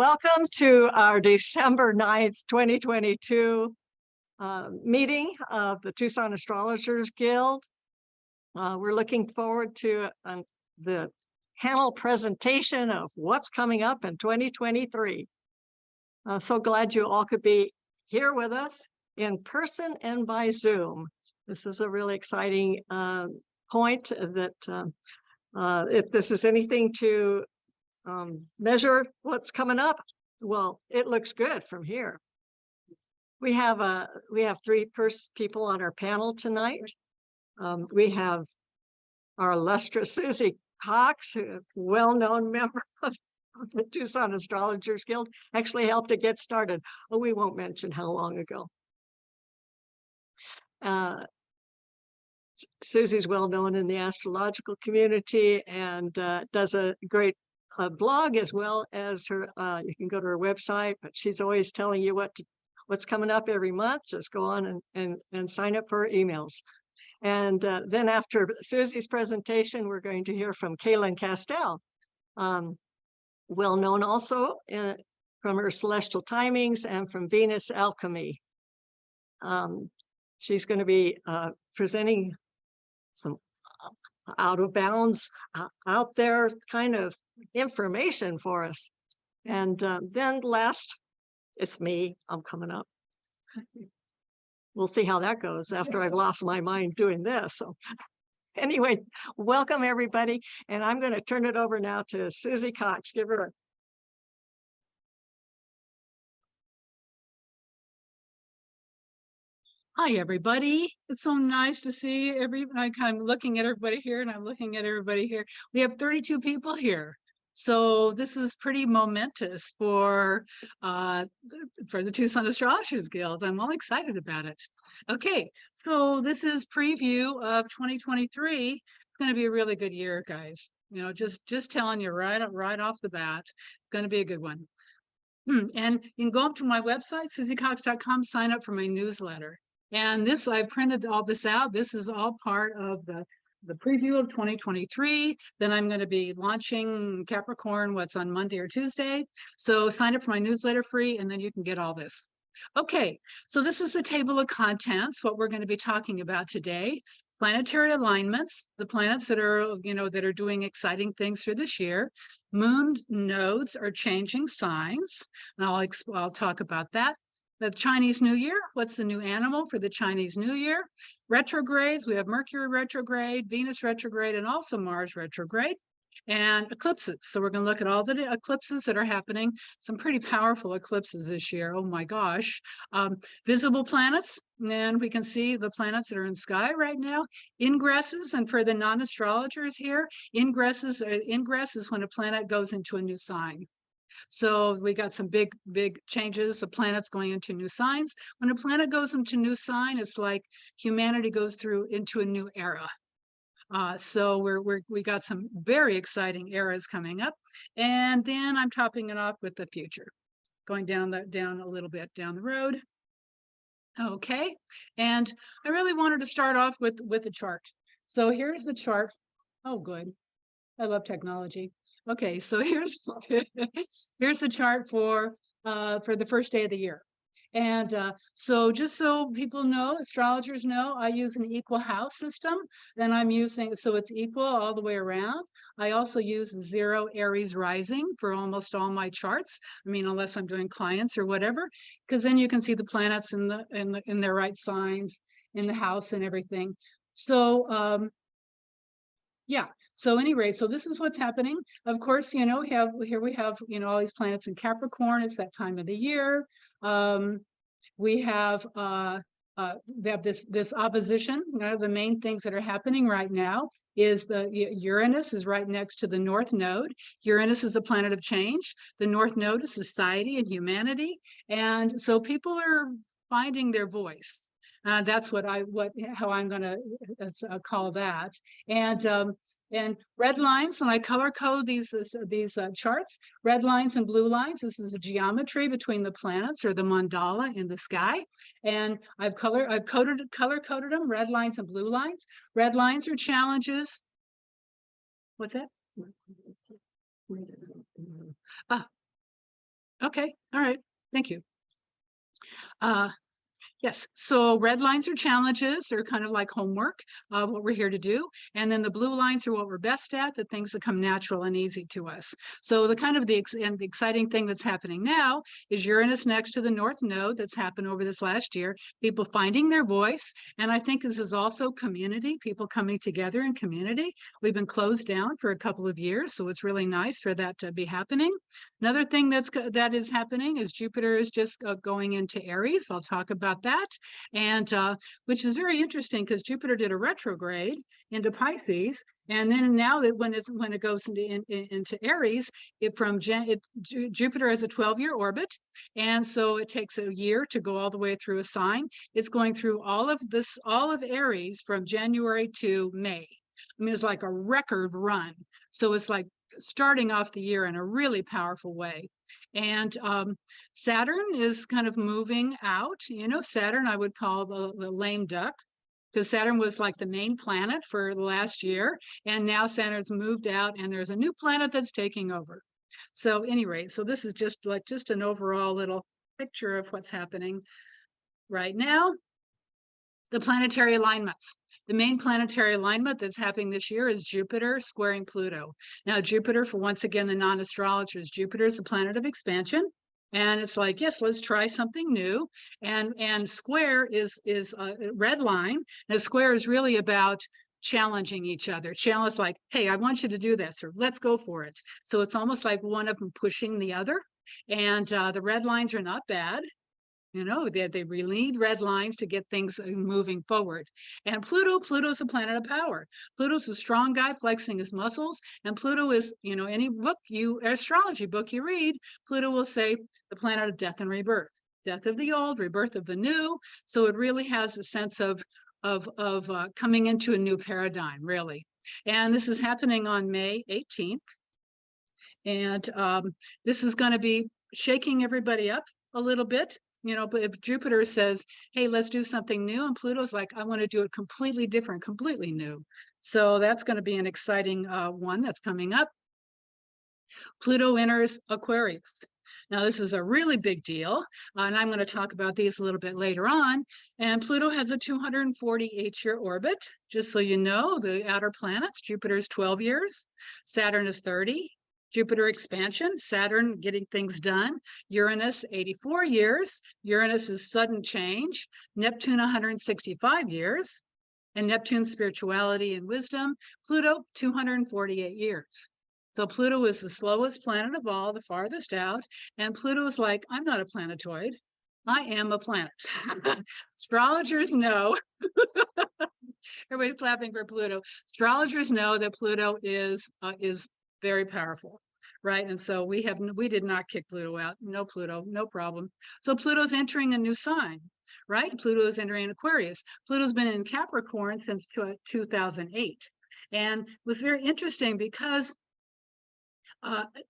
welcome to our December 9th, 2022 meeting of the Tucson Astrologers Guild. We're looking forward to the panel presentation of what's coming up in 2023. So glad you all could be here with us in person and by Zoom. This is a really exciting point that if this is anything to measure what's coming up, well, it looks good from here. We have three people on our panel tonight. We have our illustrious Susie Cox, a well-known member of the Tucson Astrologers Guild, actually helped it get started. Oh, we won't mention how long ago. Susie's well known in the astrological community and does a great blog, as well as her you can go to her website, but she's always telling you what's coming up every month. Just go on and sign up for her emails. And then after Susie's presentation, we're going to hear from Cayelin Castell, well known also from her celestial timings and from Venus alchemy. She's going to be presenting some out of bounds, out there kind of information for us. And then last, it's me. I'm coming up. We'll see how that goes after I've lost my mind doing this. So anyway, welcome everybody. And I'm going to turn it over now to Susie Cox. Give her a Hi, everybody. It's so nice to see I'm kind of looking at everybody here, and I'm looking at everybody here. We have 32 people here. So this is pretty momentous for the Tucson Astrologers Guild. I'm all excited about it. Okay, so this is preview of 2023. It's going to be a really good year, guys. You know, just telling you right off the bat, it's going to be a good one. And you can go up to my website, susiecox.com, sign up for my newsletter. And this, I printed all this out. This is all part of the preview of 2023. Then I'm going to be launching Capricorn, what's on Monday or Tuesday. So sign up for my newsletter free, and then you can get all this. Okay, so this is the table of contents, what we're going to be talking about today. Planetary alignments, the planets that are, that are doing exciting things for this year. Moon nodes are changing signs, and I'll talk about that. The Chinese New Year, what's the new animal for the Chinese New Year? Retrogrades, we have Mercury retrograde, Venus retrograde, and also Mars retrograde. And eclipses. So we're going to look at all the eclipses that are happening. Some pretty powerful eclipses this year. Oh my gosh. Visible planets. And we can see the planets that are in sky right now. Ingresses. And for the non-astrologers here, ingress is when a planet goes into a new sign. So we got some big changes. The planets going into new signs. When a planet goes into new sign, it's like humanity goes into a new era. So we got some very exciting eras coming up, and then I'm topping it off with the future, going down a little bit down the road. Okay, and I really wanted to start off with the chart. So here's the chart. Oh, good. I love technology. Okay, so here's the chart for the first day of the year. And so just so people know, astrologers know, I use an equal house system. Then I'm using, so it's equal all the way around. I also use 0 Aries rising for almost all my charts. I mean, unless I'm doing clients or whatever, because then you can see the planets in their right signs in the house and everything. So yeah. So anyway, so this is what's happening. Of course, here we have, all these planets in Capricorn. It's that time of the year. We have this opposition. One of the main things that are happening right now is the Uranus is right next to the North Node. Uranus is a planet of change. The North Node is society and humanity. And so people are finding their voice. That's how I'm going to call that. And red lines, and I color code these charts. Red lines and blue lines. This is a geometry between the planets, or the mandala in the sky. And I've color coded them. Red lines and blue lines. Red lines are challenges. What's that? Okay, all right, thank you. Yes, so red lines are challenges, or kind of like homework, what we're here to do. And then the blue lines are what we're best at, the things that come natural and easy to us. So the kind of the exciting thing that's happening now is Uranus next to the North Node that's happened over this last year, people finding their voice. And I think this is also community, people coming together in community. We've been closed down for a couple of years, so it's really nice for that to be happening. Another thing that is happening is Jupiter is just going into Aries. I'll talk about that, and which is very interesting because Jupiter did a retrograde into Pisces, and then now that when it goes into Aries, Jupiter has a 12-year orbit, and so it takes a year to go all the way through a sign. It's going through all of Aries from January to May. I mean, it's like a record run. So it's like starting off the year in a really powerful way. And Saturn is kind of moving out. You know, Saturn I would call the lame duck, because Saturn was like the main planet for the last year. And now Saturn's moved out and there's a new planet that's taking over. So anyway, so this is just an overall little picture of what's happening right now. The planetary alignments. The main planetary alignment that's happening this year is Jupiter squaring Pluto. Now, Jupiter, for once again, the non-astrologers, Jupiter is the planet of expansion. And it's like, yes, let's try something new. And square is a red line. Now, square is really about challenging each other. Challenge like, hey, I want you to do this, or let's go for it. So it's almost like one of them pushing the other. And the red lines are not bad. You know, they need red lines to get things moving forward. And Pluto's a planet of power. Pluto's a strong guy flexing his muscles. And Pluto is, you know, any astrology book you read, Pluto will say the planet of death and rebirth, death of the old, rebirth of the new. So it really has a sense of coming into a new paradigm, really. And this is happening on May 18th. And this is going to be shaking everybody up a little bit. You know, but if Jupiter says, hey, let's do something new, and Pluto's like, I want to do it completely different, completely new. So that's going to be an exciting one that's coming up. Pluto enters Aquarius. Now, this is a really big deal, and I'm going to talk about these a little bit later on. And Pluto has a 248-year orbit. Just so you know, the outer planets, Jupiter is 12 years, Saturn is 30. Jupiter expansion, Saturn getting things done, Uranus 84 years, Uranus is sudden change, Neptune 165 years, and Neptune's spirituality and wisdom, Pluto 248 years. So Pluto is the slowest planet of all, the farthest out, and Pluto is like, I'm not a planetoid, I am a planet. Astrologers know, everybody's clapping for Pluto. Astrologers know that Pluto is very powerful, right? And so we did not kick Pluto out. No Pluto, no problem. So Pluto's entering a new sign, right? Pluto is entering Aquarius. Pluto's been in Capricorn since 2008. And it was very interesting because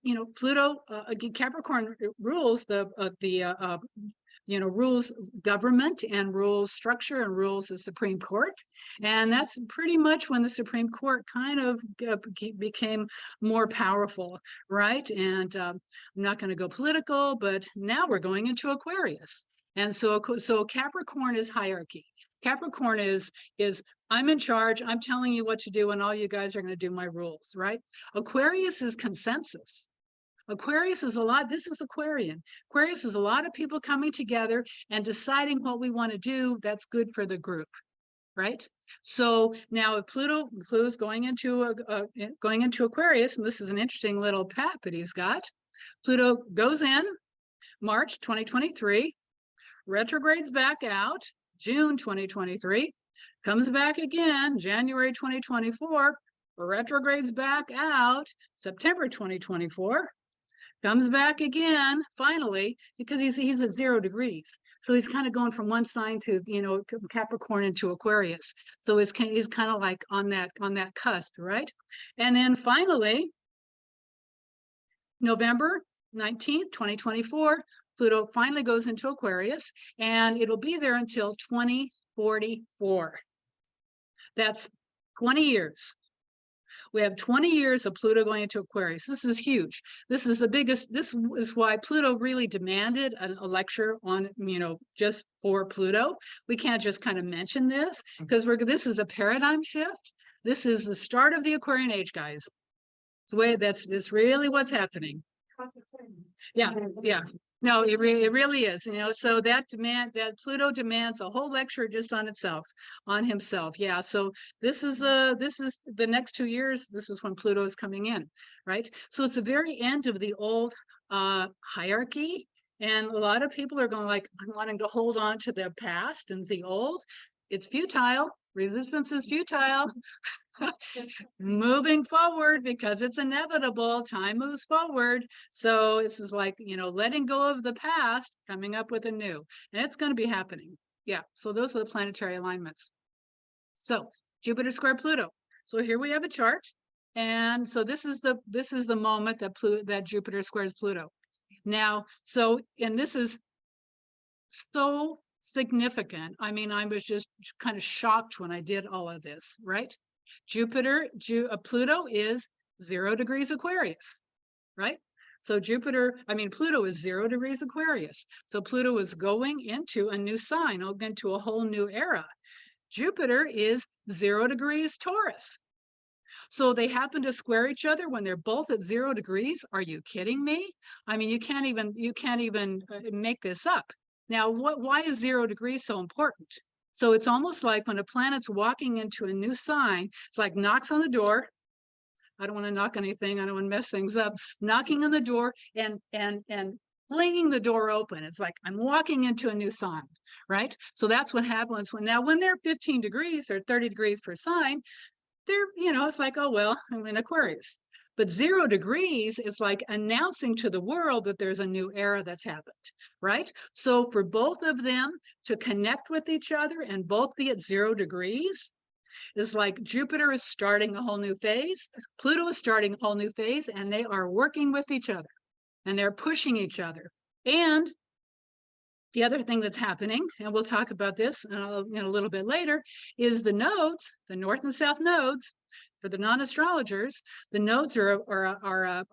you know, Pluto, Capricorn rules rules government and rules structure and rules the Supreme Court. And that's pretty much when the Supreme Court kind of became more powerful, right? And I'm not going to go political, but now we're going into Aquarius. And so Capricorn is hierarchy. Capricorn is I'm in charge, I'm telling you what to do, and all you guys are going to do my rules, right? Aquarius is consensus. Aquarius is this is Aquarian. Aquarius is a lot of people coming together and deciding what we want to do that's good for the group, right? So now if Pluto's going into Aquarius, and this is an interesting little path that he's got. Pluto goes in March 2023, retrogrades back out June 2023, comes back again January 2024, retrogrades back out September 2024, comes back again finally, because he's at 0 degrees. So he's kind of going from one sign to, you know, Capricorn into Aquarius. So he's kind of like on that cusp, right? And then finally, November 19th, 2024, Pluto finally goes into Aquarius, and it'll be there until 2044. That's 20 years. We have 20 years of Pluto going into Aquarius. This is huge. This is the biggest. This is why Pluto really demanded a lecture on, just for Pluto. We can't just kind of mention this because this is a paradigm shift. This is the start of the Aquarian age, guys. That's really what's happening. Yeah, yeah. No, it really is, so that Pluto demands a whole lecture just on himself. Yeah. So this is the next 2 years. This is when Pluto is coming in, right? So it's the very end of the old hierarchy. And a lot of people are going like, I'm wanting to hold on to the past and the old. It's futile. Resistance is futile. Moving forward because it's inevitable. Time moves forward. So this is like, letting go of the past, coming up with a new, and it's going to be happening. Yeah. So those are the planetary alignments. So Jupiter square Pluto. So here we have a chart. And so this is the moment that Jupiter squares Pluto. Now, and this is so significant. I mean, I was just kind of shocked when I did all of this, right? Pluto is 0 degrees Aquarius, right? So Pluto is 0 degrees Aquarius. So Pluto is going into a new sign, into a whole new era. Jupiter is 0 degrees Taurus. So they happen to square each other when they're both at 0 degrees. Are you kidding me? I mean, you can't even make this up. Now, why is 0 degrees so important? So it's almost like when a planet's walking into a new sign, it's like knocks on the door. I don't want to knock anything. I don't want to mess things up. Knocking on the door and flinging the door open. It's like I'm walking into a new sign, right? So that's what happens when they're 15 degrees or 30 degrees per sign, they're, it's like, oh, well, I'm in Aquarius. But 0 degrees is like announcing to the world that there's a new era that's happened, right? So for both of them to connect with each other and both be at 0 degrees is like Jupiter is starting a whole new phase, Pluto is starting a whole new phase, and they are working with each other and they're pushing each other. And the other thing that's happening, and we'll talk about this a little bit later, is the nodes, the north and south nodes. For the non-astrologers, the nodes are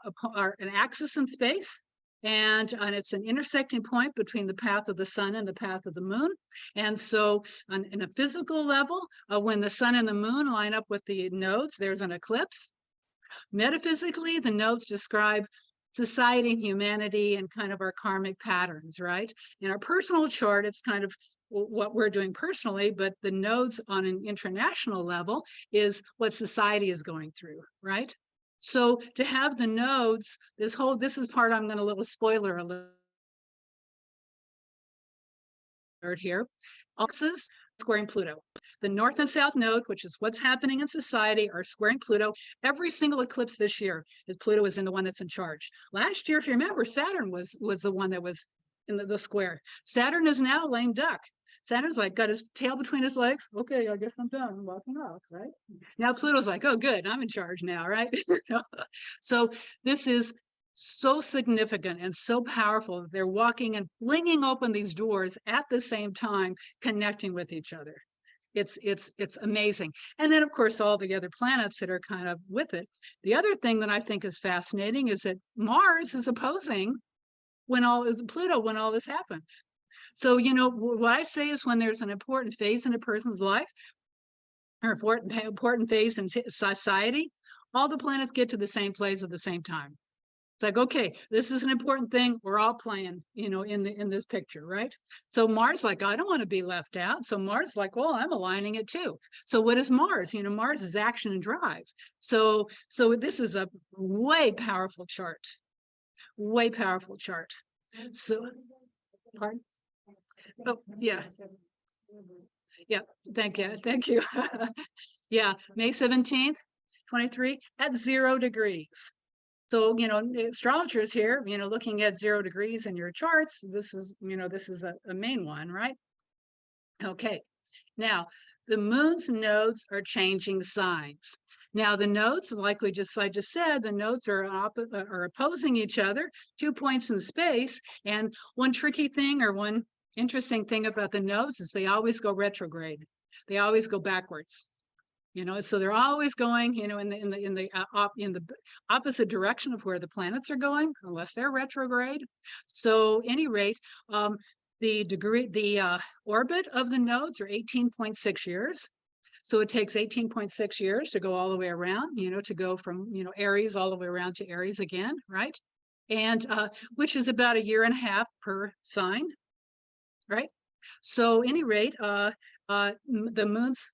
an axis in space, and it's an intersecting point between the path of the sun and the path of the moon. And so in a physical level, when the sun and the moon line up with the nodes, there's an eclipse. Metaphysically, the nodes describe society and humanity and kind of our karmic patterns, right? In our personal chart, it's kind of what we're doing personally, but the nodes on an international level is what society is going through, right? So to have the nodes, this is part I'm going to little spoiler alert here. Axis squaring Pluto. The north and south node, which is what's happening in society, are squaring Pluto. Every single eclipse this year is Pluto is in the one that's in charge. Last year, if you remember, Saturn was the one that was in the square. Saturn is now lame duck. Saturn's like got his tail between his legs. Okay, I guess I'm done. I'm walking off, right? Now Pluto's like, oh, good, I'm in charge now, right? So this is so significant and so powerful. They're walking and flinging open these doors at the same time, connecting with each other. It's amazing. And then, of course, all the other planets that are kind of with it. The other thing that I think is fascinating is that Mars is opposing Pluto when all this happens. So, what I say is when there's an important phase in a person's life, or important phase in society, all the planets get to the same place at the same time. It's like, okay, this is an important thing. We're all playing, in this picture, right? So Mars, like, I don't want to be left out. So Mars, like, well, I'm aligning it too. So what is Mars? Mars is action and drive. So this is a way powerful chart. Way powerful chart. So, pardon? Oh, yeah. Yeah, thank you. Yeah, May 17th, 23 at 0 degrees. So, astrologers here, looking at 0 degrees in your charts, this is a main one, right? Okay. Now, the moon's nodes are changing signs. Now, the nodes, like I just said, the nodes are opposing each other, 2 points in space. And one tricky thing or one interesting thing about the nodes is they always go retrograde. They always go backwards. You know, so they're always going, you know, in the opposite direction of where the planets are going, unless they're retrograde. So, any rate, the orbit of the nodes are 18.6 years. So it takes 18.6 years to go all the way around, you know, to go from, you know, Aries all the way around to Aries again, right? And which is about a year and a half per sign, right? So any rate, the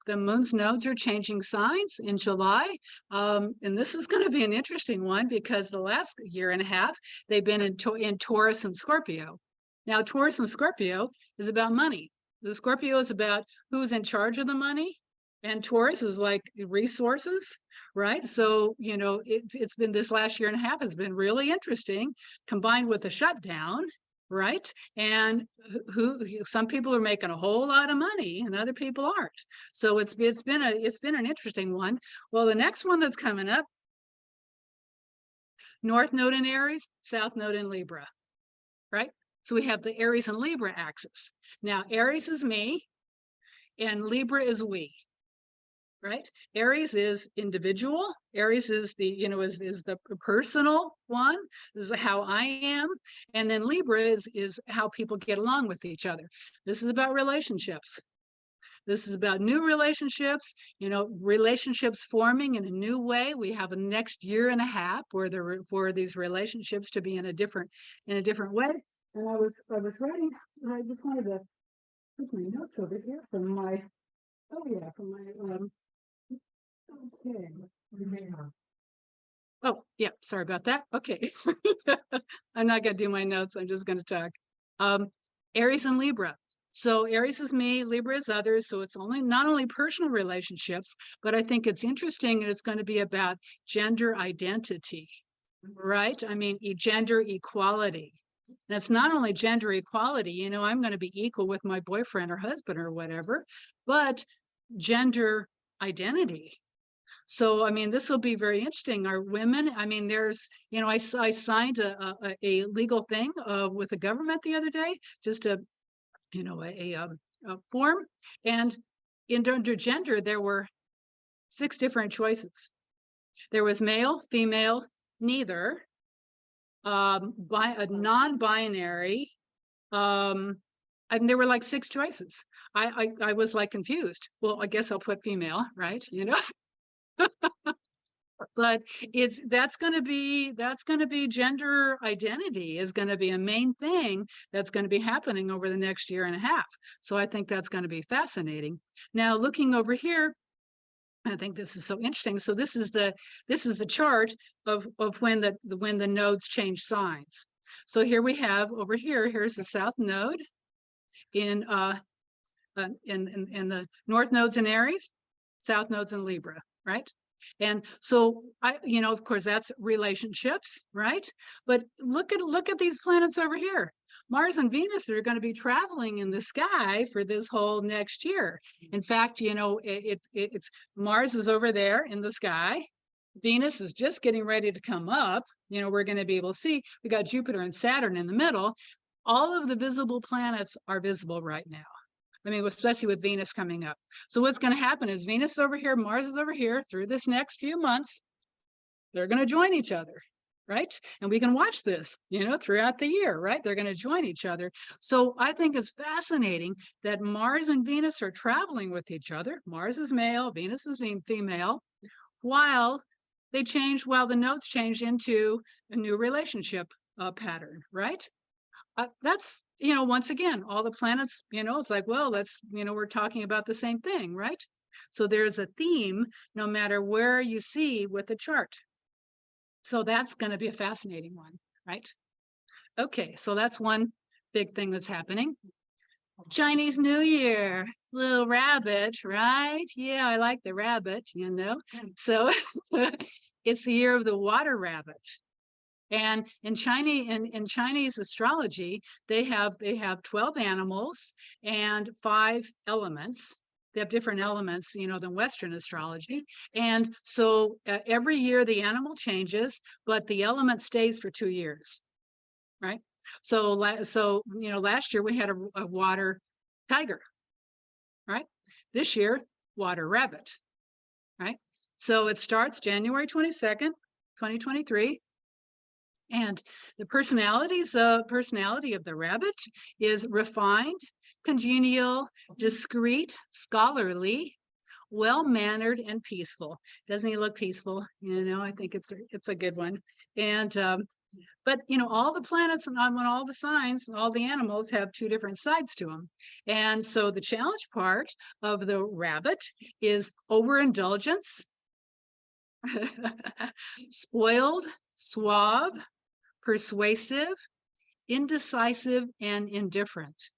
moon's nodes are changing signs in July. And this is going to be an interesting one because the last year and a half, they've been in Taurus and Scorpio. Now, Taurus and Scorpio is about money. The Scorpio is about who's in charge of the money, and Taurus is like resources, right? So, you know, it's been this last year and a half has been really interesting, combined with the shutdown, right? And some people are making a whole lot of money and other people aren't. So it's been an interesting one. Well, the next one that's coming up, North Node in Aries, South Node in Libra, right? So we have the Aries and Libra axis. Now, Aries is me and Libra is we, right? Aries is individual. Aries is the, you know, is the personal one. This is how I am. And then Libra is how people get along with each other. This is about relationships. This is about new relationships, you know, relationships forming in a new way. We have a next year and a half for these relationships to be in a different way. And I was writing, I just wanted to put my notes over here from my, okay. Oh, yeah, sorry about that. Okay. I'm not going to do my notes. I'm just going to talk. Aries and Libra. So Aries is me, Libra is others. So it's not only personal relationships, but I think it's interesting and it's going to be about gender identity, right? I mean, gender equality. And it's not only gender equality, you know, I'm going to be equal with my boyfriend or husband or whatever, but gender identity. So, I mean, this will be very interesting. Are women, I mean, there's, you know, I signed a legal thing with the government the other day, just a, you know, a form. And under gender, there were 6 different choices. There was male, female, neither, by a non-binary. I mean, there were like 6 choices. I was like confused. Well, I guess I'll put female, right? You know. But that's going to be gender identity is going to be a main thing that's going to be happening over the next year and a half. So I think that's going to be fascinating. Now, looking over here, I think this is so interesting. So this is the chart of when the nodes change signs. So here we have over here's the South Node in the North Nodes in Aries, South Nodes in Libra, right? And so you know, of course, that's relationships, right? But look at these planets over here. Mars and Venus are going to be traveling in the sky for this whole next year. In fact, you know, it's Mars is over there in the sky. Venus is just getting ready to come up. You know, we're going to be able to see, we got Jupiter and Saturn in the middle. All of the visible planets are visible right now. I mean, especially with Venus coming up. So what's going to happen is Venus is over here, Mars is over here. Through this next few months, they're going to join each other, right? And we can watch this, you know, throughout the year, right? They're going to join each other. So I think it's fascinating that Mars and Venus are traveling with each other. Mars is male, Venus is female, while the nodes change into a new relationship pattern, right? That's, you know, once again, all the planets, you know, it's like, well, we're talking about the same thing, right? So there's a theme no matter where you see with the chart. So that's going to be a fascinating one, right? Okay, so that's one big thing that's happening. Chinese New Year, little rabbit, right? Yeah, I like the rabbit, you know. So it's the year of the water rabbit. And in Chinese astrology, they have 12 animals and 5 elements. They have different elements, you know, than Western astrology. And so every year the animal changes, but the element stays for 2 years, right? So you know, last year we had a water tiger, right? This year, water rabbit. right? So it starts January 22nd, 2023. And the personality of the rabbit is refined, congenial, discreet, scholarly, well-mannered, and peaceful. Doesn't he look peaceful? You know, I think it's a good one. And but you know, all the planets and all the signs, all the animals have two different sides to them. And so the challenge part of the rabbit is overindulgence, spoiled, suave, persuasive, indecisive, and indifferent.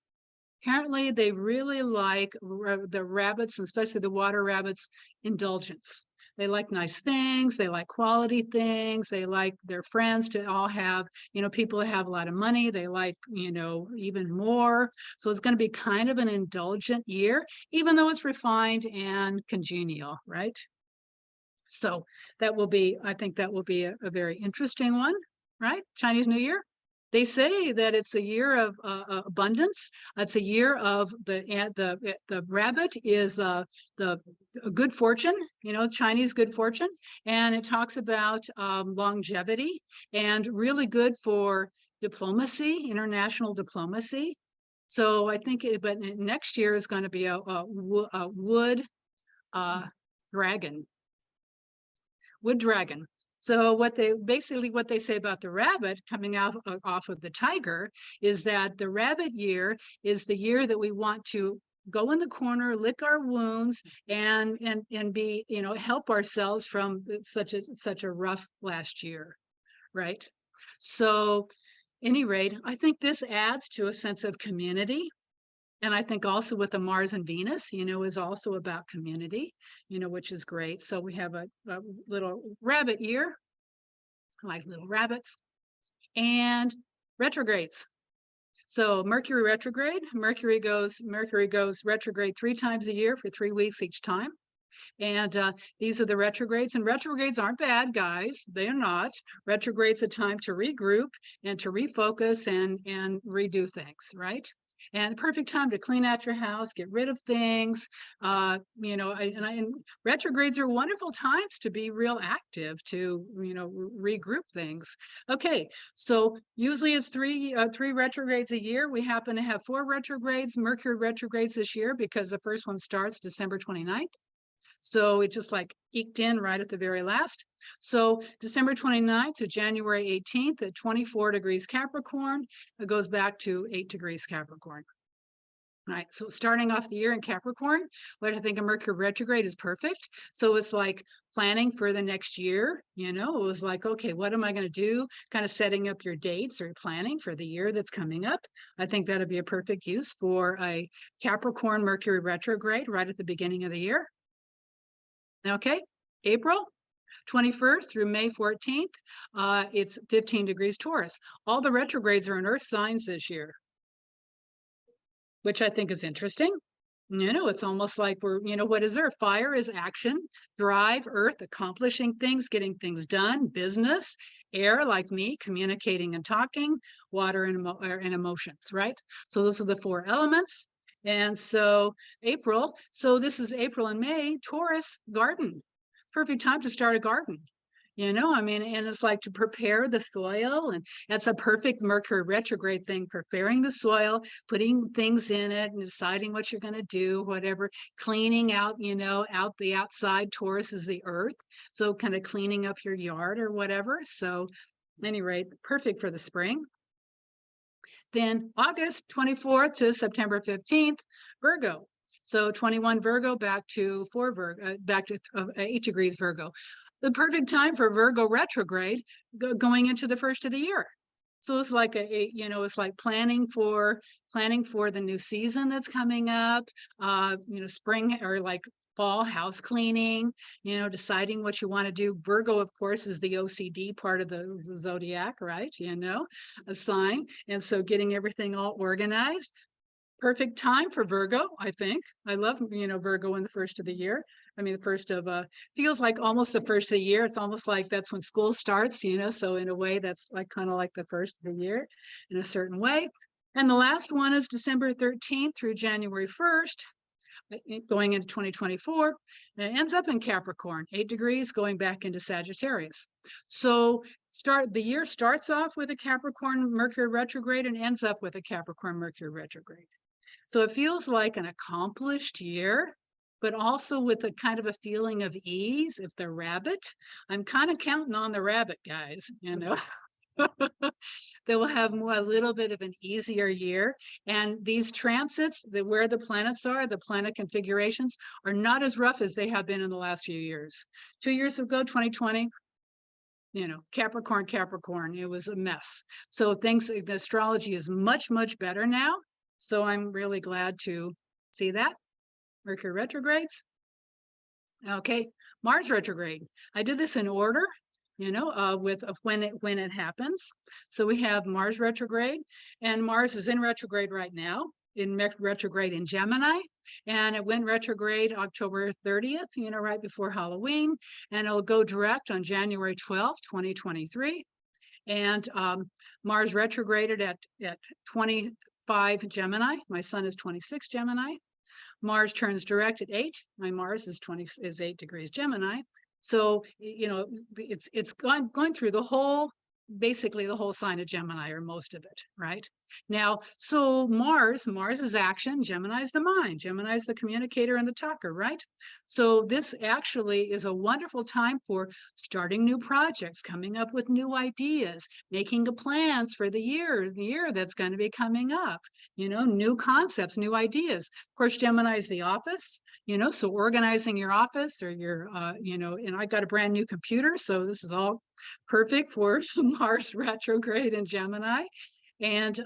Apparently, they really like the rabbits, and especially the water rabbits, indulgence. They like nice things. They like quality things. They like their friends to all have, you know, people that have a lot of money. They like, you know, even more. So it's going to be kind of an indulgent year, even though it's refined and congenial, right? So that will be, I think that will be a very interesting one, right? Chinese New Year. They say that it's a year of abundance. It's a year of the rabbit is the good fortune, you know, Chinese good fortune, and it talks about longevity and really good for diplomacy, international diplomacy. So I think, but next year is going to be a wood dragon. Wood dragon. So what they say about the rabbit coming off of the tiger is that the rabbit year is the year that we want to go in the corner, lick our wounds, and be, you know, help ourselves from such a rough last year, right? So, any rate, I think this adds to a sense of community. And I think also with the Mars and Venus, you know, is also about community, you know, which is great. So we have a little rabbit year, like little rabbits, and retrogrades. So Mercury retrograde, Mercury goes retrograde 3 times a year for 3 weeks each time. And these are the retrogrades, and retrogrades aren't bad, guys. They are not. Retrogrades a time to regroup and to refocus and redo things, right? And the perfect time to clean out your house, get rid of things, you know, and retrogrades are wonderful times to be real active, to, you know, regroup things. Okay, so usually it's three retrogrades a year. We happen to have 4 retrogrades, Mercury retrogrades this year, because the first one starts December 29th. So it just like eked in right at the very last. So December 29th to January 18th at 24 degrees Capricorn, it goes back to 8 degrees Capricorn. All right, so starting off the year in Capricorn, what I think of Mercury retrograde is perfect. So it's like planning for the next year, you know, it was like, okay, what am I going to do? Kind of setting up your dates or planning for the year that's coming up. I think that'd be a perfect use for a Capricorn Mercury retrograde right at the beginning of the year. Okay, April 21st through May 14th, it's 15 degrees Taurus. All the retrogrades are in Earth signs this year, which I think is interesting. You know, it's almost like we're, you know, what is Earth? Fire is action, drive, Earth, accomplishing things, getting things done, business, air, like me, communicating and talking, water and emotions, right? So those are the 4 elements. And so April, so this is April and May, Taurus, garden. Perfect time to start a garden. You know, I mean, and it's like to prepare the soil, and that's a perfect Mercury retrograde thing, preparing the soil, putting things in it and deciding what you're going to do, whatever, cleaning out, you know, out the outside. Taurus is the earth. So kind of cleaning up your yard or whatever. So at any rate, perfect for the spring. Then August 24th to September 15th, Virgo. So 21 Virgo back to 4 Virgo, back to 8 degrees Virgo. The perfect time for Virgo retrograde going into the first of the year. So it's like you know, it's like planning for the new season that's coming up, you know, spring or like fall house cleaning, you know, deciding what you want to do. Virgo, of course, is the OCD part of the zodiac, right? You know, a sign. And so getting everything all organized. Perfect time for Virgo, I think. I love, you know, Virgo in the first of the year. I mean, the first of, feels like almost the first of the year. It's almost like that's when school starts, you know, so in a way that's like kind of like the first of the year in a certain way. And the last one is December 13th through January 1st. going into 2024, and it ends up in Capricorn, 8 degrees going back into Sagittarius. So the year starts off with a Capricorn Mercury retrograde and ends up with a Capricorn Mercury retrograde. So it feels like an accomplished year, but also with a kind of a feeling of ease. If the rabbit, I'm kind of counting on the rabbit, guys, you know. They will have a little bit of an easier year. And these transits, where the planets are, the planet configurations, are not as rough as they have been in the last few years. 2 years ago, 2020, you know, Capricorn, it was a mess. So the astrology is much, much better now. So I'm really glad to see that. Mercury retrogrades. Okay, Mars retrograde. I did this in order, you know, of when it happens. So we have Mars retrograde, and Mars is in retrograde right now, in retrograde in Gemini, and it went retrograde October 30th, you know, right before Halloween, and it'll go direct on January 12th, 2023. And Mars retrograded at 25 Gemini. My sun is 26 Gemini. Mars turns direct at 8. My Mars is 8 degrees Gemini. So, you know, it's going through basically the whole sign of Gemini, or most of it, right? Now, so Mars is action, Gemini is the mind, Gemini is the communicator and the talker, right? So this actually is a wonderful time for starting new projects, coming up with new ideas, making plans for the year that's going to be coming up, you know, new concepts, new ideas. Of course, Gemini is the office, you know, so organizing your office or your, you know, and I got a brand new computer, so this is all perfect for Mars retrograde in Gemini. And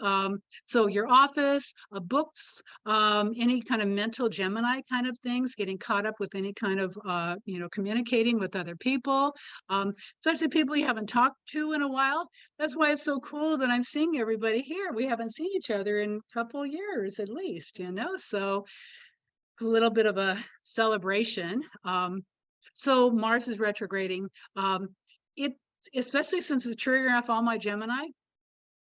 so your office, books, any kind of mental Gemini kind of things, getting caught up with any kind of, you know, communicating with other people, especially people you haven't talked to in a while. That's why it's so cool that I'm seeing everybody here. We haven't seen each other in a couple years at least, you know, so a little bit of a celebration. So Mars is retrograding. Especially since it's triggering off all my Gemini,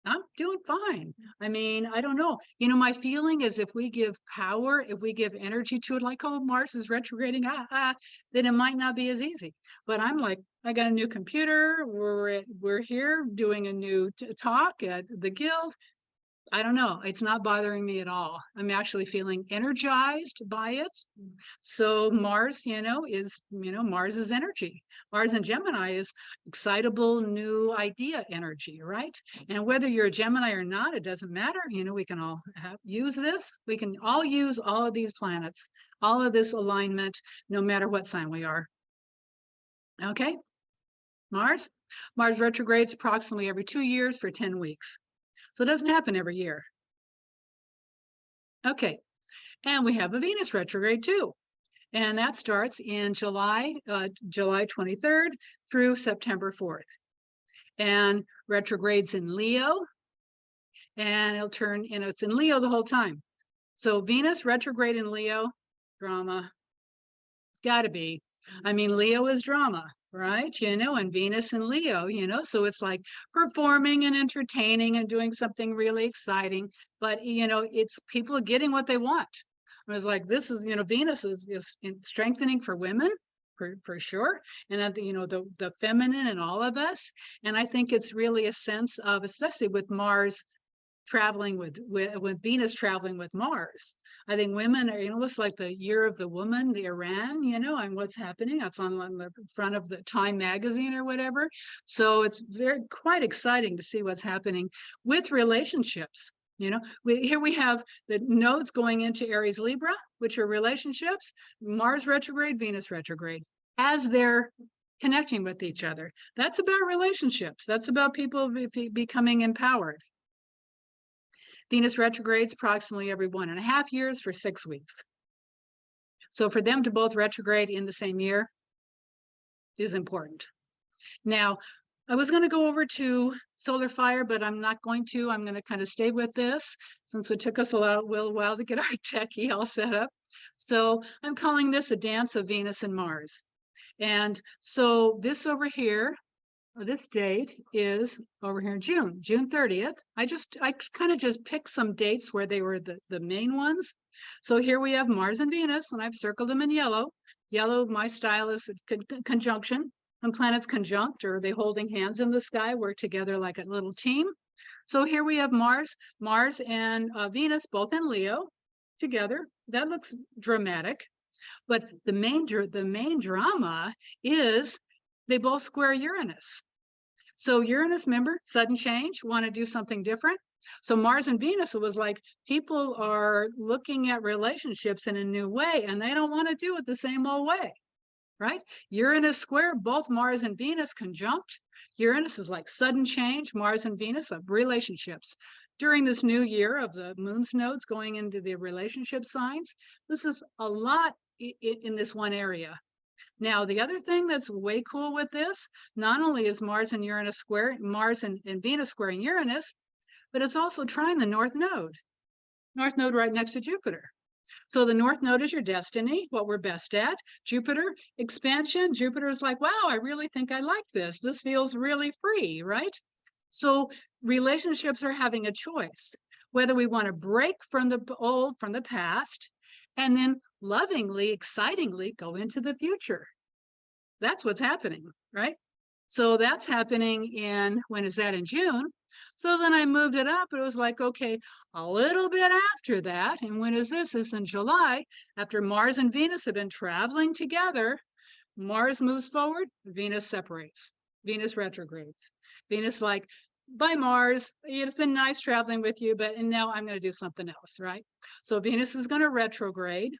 I'm doing fine. I mean, I don't know. You know, my feeling is if we give power, if we give energy to it, like, oh, Mars is retrograding, then it might not be as easy. But I'm like, I got a new computer. We're here doing a new talk at the Guild. I don't know. It's not bothering me at all. I'm actually feeling energized by it. So Mars, you know, Mars is energy. Mars in Gemini is excitable, new idea energy, right? And whether you're a Gemini or not, it doesn't matter. You know, we can all use this. We can all use all of these planets, all of this alignment, no matter what sign we are. Okay, Mars retrogrades approximately every 2 years for 10 weeks. So it doesn't happen every year. Okay, and we have a Venus retrograde too. And that starts in July 23rd through September 4th. And retrogrades in Leo, and it'll turn, you know, it's in Leo the whole time. So Venus retrograde in Leo, drama. It's got to be. I mean, Leo is drama, right? You know, and Venus and Leo, you know, so it's like performing and entertaining and doing something really exciting. But, you know, it's people getting what they want. I was like, this is, you know, Venus is strengthening for women, for sure. And, you know, the feminine in all of us. And I think it's really a sense of, especially with Mars traveling with Venus traveling with Mars. I think women are, you know, it's like the year of the woman, the Iran, you know, and what's happening. That's on the front of the Time magazine or whatever. So it's quite exciting to see what's happening with relationships. You know, here we have the nodes going into Aries Libra, which are relationships, Mars retrograde, Venus retrograde, as they're connecting with each other. That's about relationships. That's about people becoming empowered. Venus retrogrades approximately every 1.5 years for 6 weeks. So for them to both retrograde in the same year is important. Now, I was going to go over to solar fire, but I'm not going to. I'm going to kind of stay with this since it took us a little while to get our techie all set up. So I'm calling this a dance of Venus and Mars. And so this over here this date is over here in June 30th. I kind of just picked some dates where they were the main ones. So here we have Mars and Venus, and I've circled them in yellow. Yellow, my style is conjunction. When planets conjunct, or are they holding hands in the sky, work together like a little team. So here we have Mars and Venus, both in Leo, together. That looks dramatic. But the main drama is they both square Uranus. So Uranus, remember, sudden change, want to do something different. So Mars and Venus, it was like people are looking at relationships in a new way, and they don't want to do it the same old way, right? Uranus square, both Mars and Venus conjunct. Uranus is like sudden change, Mars and Venus of relationships. During this new year of the moon's nodes going into the relationship signs, this is a lot in this one area. Now, the other thing that's way cool with this, not only is Mars and Uranus square, Mars and Venus squaring Uranus, but it's also trying the North Node right next to Jupiter. So the North Node is your destiny, what we're best at. Jupiter, expansion. Jupiter is like, wow, I really think I like this. This feels really free, right? So relationships are having a choice, whether we want to break from the old, from the past, and then lovingly, excitingly go into the future. That's what's happening, right? So that's happening when is that, in June? So then I moved it up. It was like, okay, a little bit after that. And when is this? It's in July, after Mars and Venus have been traveling together. Mars moves forward, Venus separates, Venus retrogrades. Venus like, bye Mars, it's been nice traveling with you, but and now I'm going to do something else, right? So Venus is going to retrograde.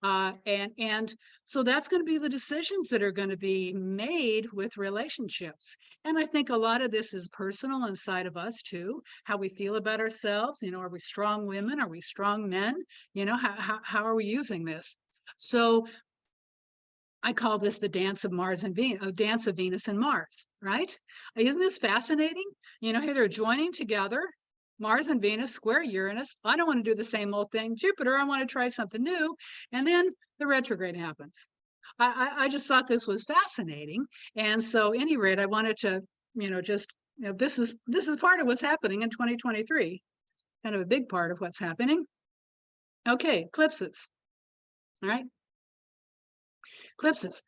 And so that's going to be the decisions that are going to be made with relationships. And I think a lot of this is personal inside of us too, how we feel about ourselves. You know, are we strong women? Are we strong men? You know, how are we using this? So I call this the dance of Mars and Venus, dance of Venus and Mars, right? Isn't this fascinating? You know, here they're joining together. Mars and Venus square Uranus. I don't want to do the same old thing. Jupiter, I want to try something new. And then the retrograde happens. I just thought this was fascinating. And so, at any rate, I wanted to, this is part of what's happening in 2023, kind of a big part of what's happening. Okay, eclipses. All right. Eclipses.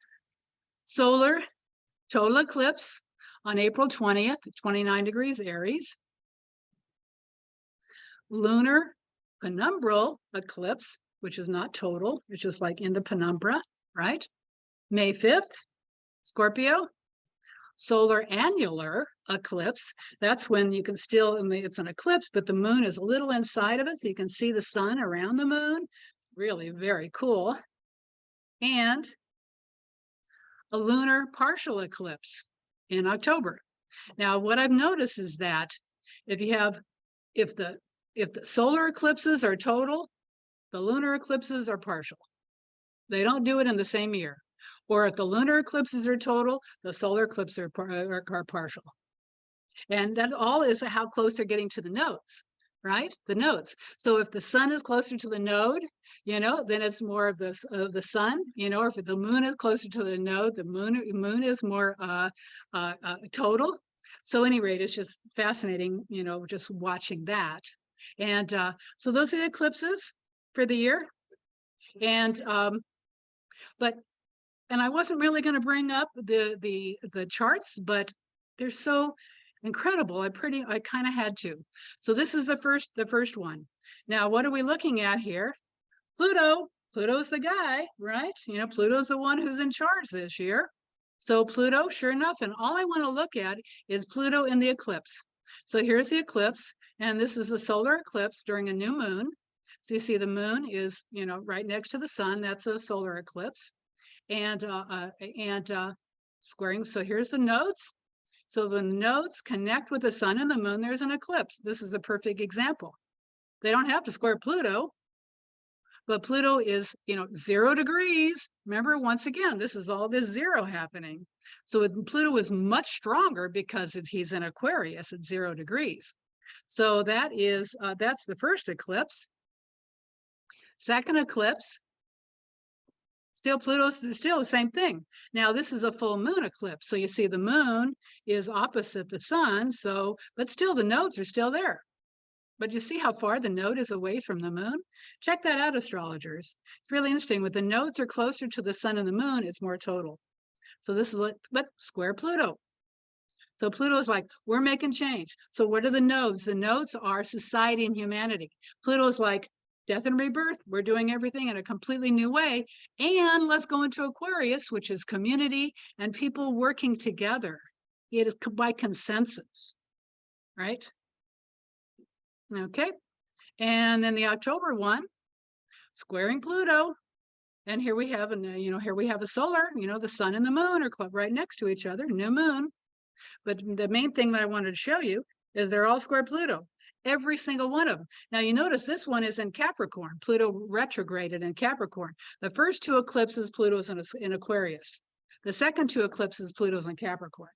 Solar total eclipse on April 20th, 29 degrees Aries. Lunar penumbral eclipse, which is not total, it's just like in the penumbra, right? May 5th, Scorpio. Solar annular eclipse, that's when you can still, it's an eclipse, but the moon is a little inside of it, so you can see the sun around the moon. Really very cool. And a lunar partial eclipse in October. Now, what I've noticed is that if the solar eclipses are total, the lunar eclipses are partial. They don't do it in the same year. Or if the lunar eclipses are total, the solar eclipses are partial. And that all is how close they're getting to the nodes, right? The nodes. So if the sun is closer to the node, then it's more of the sun, or if the moon is closer to the node, the moon is more total. So at any rate, it's just fascinating, just watching that. And so those are the eclipses for the year. And and I wasn't really going to bring up the charts, but they're so incredible. I kind of had to. So this is the first one. Now, what are we looking at here? Pluto. Pluto's the guy, right? Pluto's the one who's in charge this year. So Pluto, sure enough, and all I want to look at is Pluto in the eclipse. So here's the eclipse, and this is a solar eclipse during a new moon. So you see the moon is, right next to the sun. That's a solar eclipse. And squaring. So here's the nodes. So when the nodes connect with the sun and the moon, there's an eclipse. This is a perfect example. They don't have to square Pluto, but Pluto is, 0 degrees. Remember, once again, this is all this zero happening. So Pluto is much stronger because he's in Aquarius at 0 degrees. So that's the first eclipse. Second eclipse, Still, Pluto's still the same thing. Now, this is a full moon eclipse. So you see the moon is opposite the sun. So, but still the nodes are still there. But you see how far the node is away from the moon? Check that out, astrologers. It's really interesting. When the nodes are closer to the sun and the moon, it's more total. So this is but square Pluto. So Pluto is like, we're making change. So what are the nodes? The nodes are society and humanity. Pluto is like, death and rebirth. We're doing everything in a completely new way. And let's go into Aquarius, which is community and people working together. It is by consensus, right? Okay. And then the October one, squaring Pluto. And here we have, here we have a solar, the sun and the moon are right next to each other, new moon. But the main thing that I wanted to show you is they're all square Pluto. Every single one of them. Now you notice this one is in Capricorn. Pluto retrograded in Capricorn. The first two eclipses, Pluto's in Aquarius. The second two eclipses, Pluto's in Capricorn.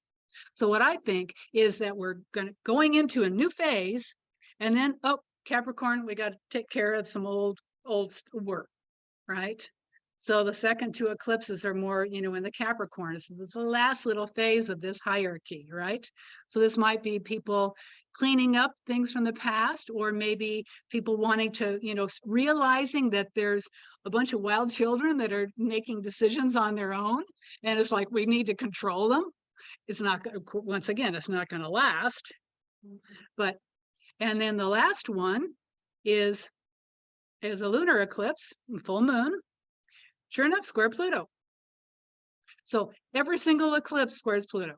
So what I think is that we're going into a new phase, and then, oh, Capricorn, we got to take care of some old work, right? So the second two eclipses are more, in the Capricorn. It's the last little phase of this hierarchy, right? So this might be people cleaning up things from the past, or maybe people wanting to, realizing that there's a bunch of wild children that are making decisions on their own. And it's like, we need to control them. It's not, once again, it's not going to last. But, and then the last one is a lunar eclipse, full moon. Sure enough, square Pluto. So every single eclipse squares Pluto.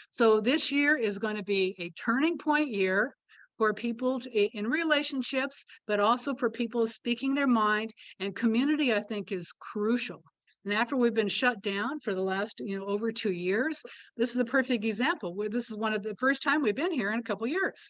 So this year is going to be a turning point year for people in relationships, but also for people speaking their mind, and community, I think, is crucial. And after we've been shut down for the last, over 2 years, this is a perfect example where this is one of the first time we've been here in a couple of years.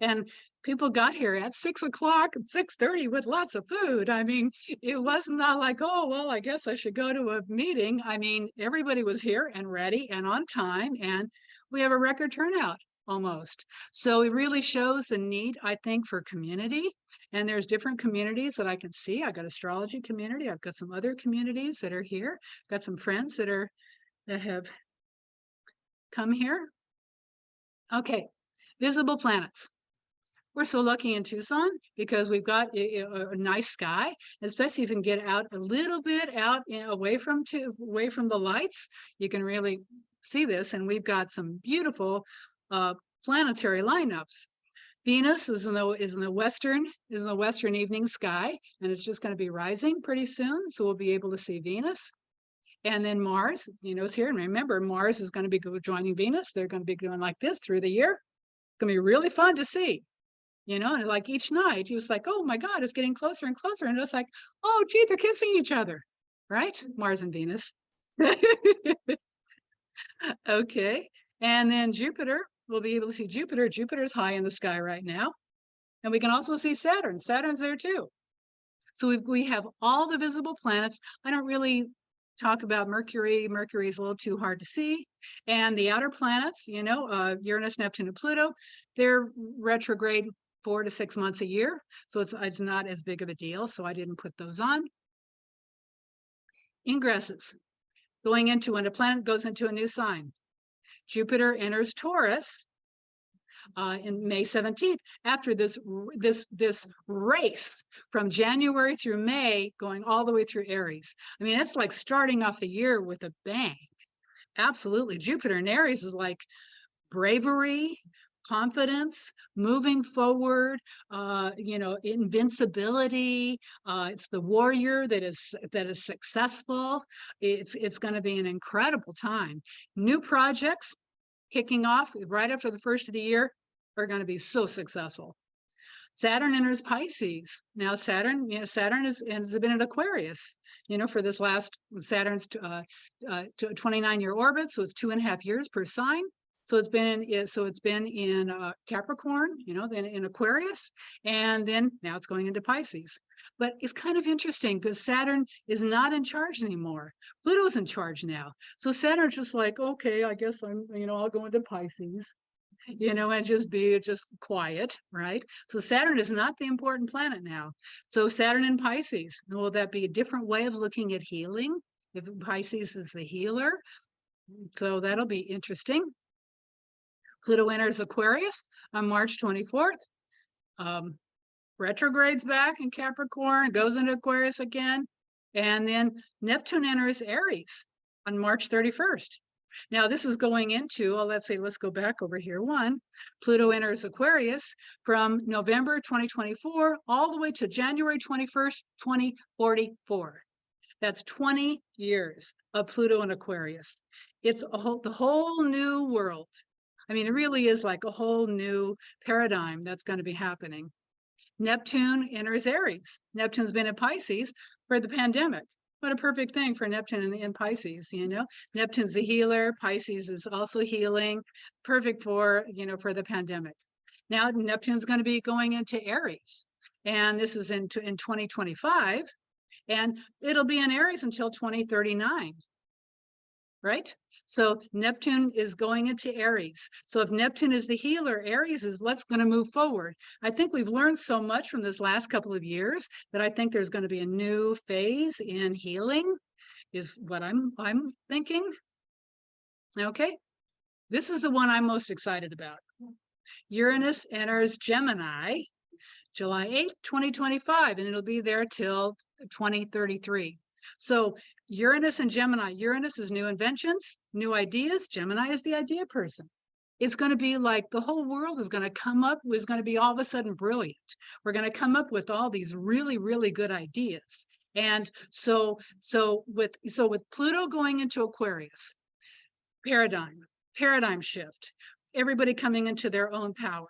And people got here at 6 o'clock, 6:30 with lots of food. I mean, it wasn't not like, oh, well, I guess I should go to a meeting. I mean, everybody was here and ready and on time, and we have a record turnout almost. So it really shows the need, I think, for community. And there's different communities that I can see. I got astrology community. I've got some other communities that are here. Got some friends that have come here. Okay, visible planets. We're so lucky in Tucson because we've got a nice sky, especially if you can get out a little bit out away from the lights, you can really see this. And we've got some beautiful planetary lineups. Venus is in the western evening sky, and it's just going to be rising pretty soon. So we'll be able to see Venus. And then Mars, is here. And remember, Mars is going to be joining Venus. They're going to be doing like this through the year. It's going to be really fun to see. And like each night, he was like, oh my God, it's getting closer and closer. And it's like, oh, gee, they're kissing each other, right? Mars and Venus. Okay. And then Jupiter, we'll be able to see Jupiter. Jupiter's high in the sky right now. And we can also see Saturn. Saturn's there too. So we have all the visible planets. I don't really talk about Mercury. Mercury is a little too hard to see. And the outer planets, Uranus, Neptune, and Pluto, they're retrograde 4 to 6 months a year. So it's not as big of a deal. So I didn't put those on. Ingresses. Going into when a planet goes into a new sign. Jupiter enters Taurus in May 17th, after this race from January through May, going all the way through Aries. I mean, it's like starting off the year with a bang. Absolutely. Jupiter in Aries is like bravery, confidence, moving forward, invincibility. It's the warrior that is successful. It's going to be an incredible time. New projects kicking off right after the first of the year are going to be so successsul. Saturn enters Pisces. Now Saturn has been in Aquarius, for this last Saturn's 29-year orbit. So it's 2.5 years per sign. So it's been in Capricorn, then in Aquarius, and then now it's going into Pisces. But it's kind of interesting because Saturn is not in charge anymore. Pluto's in charge now. So Saturn's just like, okay, I guess I'll go into Pisces, and just be quiet, right? So Saturn is not the important planet now. So Saturn in Pisces, will that be a different way of looking at healing If Pisces is the healer. So that'll be interesting. Pluto enters Aquarius on March 24th. Retrogrades back in Capricorn, goes into Aquarius again. And then Neptune enters Aries on March 31st. Now this is going into, well, let's go back over here. Pluto enters Aquarius from November 2024 all the way to January 21st, 2044. That's 20 years of Pluto in Aquarius. It's the whole new world. I mean, it really is like a whole new paradigm that's going to be happening. Neptune enters Aries. Neptune's been in Pisces for the pandemic. What a perfect thing for Neptune in Pisces, you know. Neptune's the healer. Pisces is also healing. Perfect for, you know, for the pandemic. Now Neptune's going to be going into Aries. And this is in 2025. And it'll be in Aries until 2039. Right? So Neptune is going into Aries. So if Neptune is the healer, Aries is let's going to move forward. I think we've learned so much from this last couple of years that I think there's going to be a new phase in healing, is what I'm thinking. Okay. This is the one I'm most excited about. Uranus enters Gemini July 8th, 2025, and it'll be there till 2033. So Uranus and Gemini, Uranus is new inventions, new ideas. Gemini is the idea person. It's going to be like the whole world is going to come up, is going to be all of a sudden brilliant. We're going to come up with all these really, really good ideas. And so with Pluto going into Aquarius, paradigm shift, everybody coming into their own power.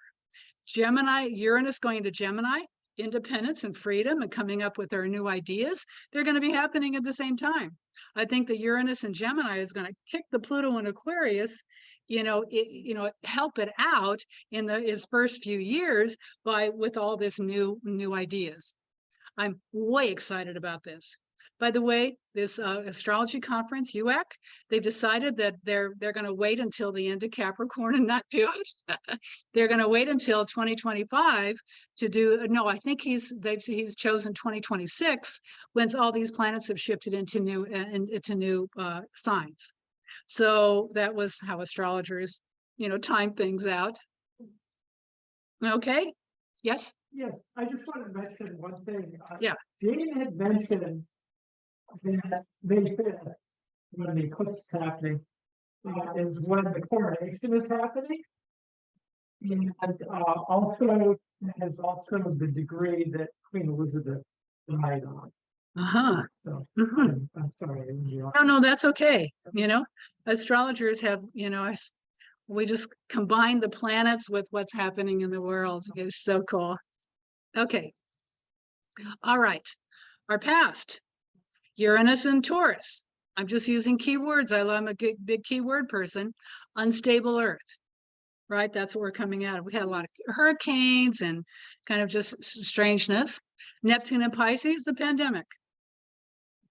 Gemini, Uranus going to Gemini, independence and freedom and coming up with their new ideas, they're going to be happening at the same time. I think the Uranus and Gemini is going to kick the Pluto and Aquarius, help it out in its first few years with all this new ideas. I'm way excited about this. By the way, this astrology conference, UAC, they've decided that they're going to wait until the end of Capricorn and not do it. They're going to wait until 2025 to do. No, I think he's chosen 2026 when all these planets have shifted into new signs. So that was how astrologers, time things out. Okay. Yes. Yes, I just want to mention one thing. Yeah. Jane had mentioned that May 5th, when the eclipse is happening, is when the coronation is happening. And also has also the degree that Queen Elizabeth died on. So I'm sorry. No, that's okay. Astrologers have, we just combine the planets with what's happening in the world. It's so cool. Okay. All right. Our past. Uranus and Taurus. I'm just using keywords. I'm a big keyword person. Unstable Earth, right? That's what we're coming out of. We had a lot of hurricanes and kind of just strangeness. Neptune and Pisces, the pandemic.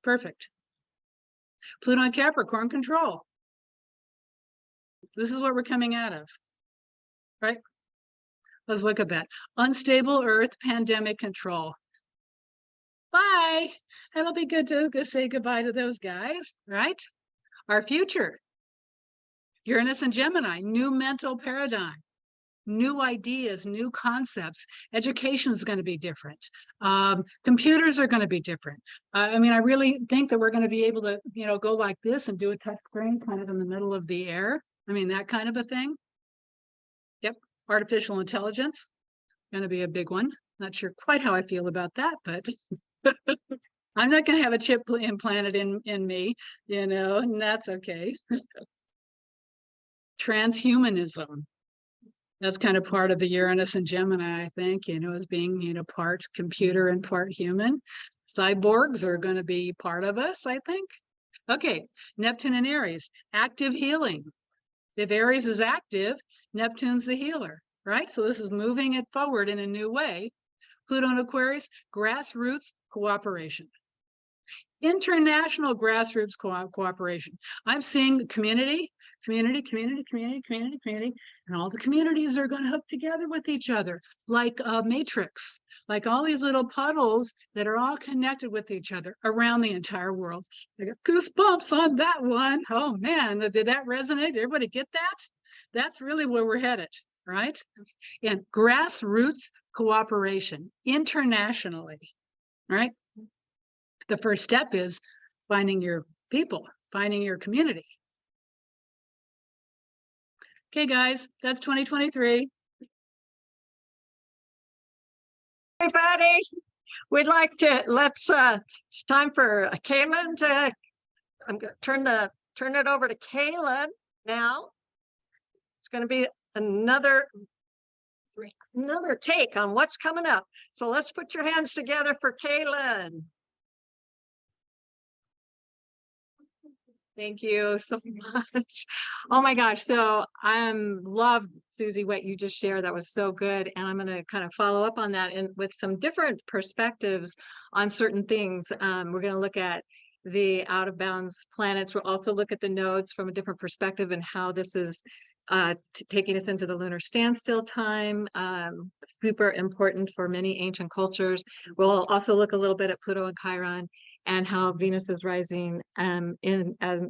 Perfect. Pluto and Capricorn, control. This is what we're coming out of, right? Let's look at that. Unstable Earth, pandemic, control. Bye. It'll be good to say goodbye to those guys, right? Our future. Uranus and Gemini, new mental paradigm, new ideas, new concepts. Education is going to be different. Computers are going to be different. I really think that we're going to be able to, go like this and do a touch screen kind of in the middle of the air. That kind of a thing. Yep. Artificial intelligence, going to be a big one. Not sure quite how I feel about that, but I'm not going to have a chip implanted in me, and that's okay. Transhumanism. That's kind of part of the Uranus and Gemini, I think, as being, part computer and part human. Cyborgs are going to be part of us, I think. Okay, Neptune and Aries, active healing. If Aries is active, Neptune's the healer, right? So this is moving it forward in a new way. Pluto and Aquarius, grassroots cooperation. International grassroots cooperation. I'm seeing community community, community, community, community, community, and all the communities are going to hook together with each other like a matrix, like all these little puddles that are all connected with each other around the entire world. I got goosebumps on that one. Oh man, did that resonate? Did everybody get that? That's really where we're headed, right? And grassroots cooperation internationally, right? The first step is finding your people, finding your community. Okay, guys, that's 2023. Everybody, we'd like to, it's time for Cayelin to, I'm going to turn it over to Cayelin now. It's going to be another take on what's coming up. So let's put your hands together for Cayelin. Thank you so much. Oh my gosh. So I love, Susie, what you just shared. That was so good. And I'm going to kind of follow up on that and with some different perspectives on certain things. We're going to look at the out of bounds planets. We'll also look at the nodes from a different perspective and how this is taking us into the lunar standstill time, super important for many ancient cultures. We'll also look a little bit at Pluto and Chiron and how Venus is rising in as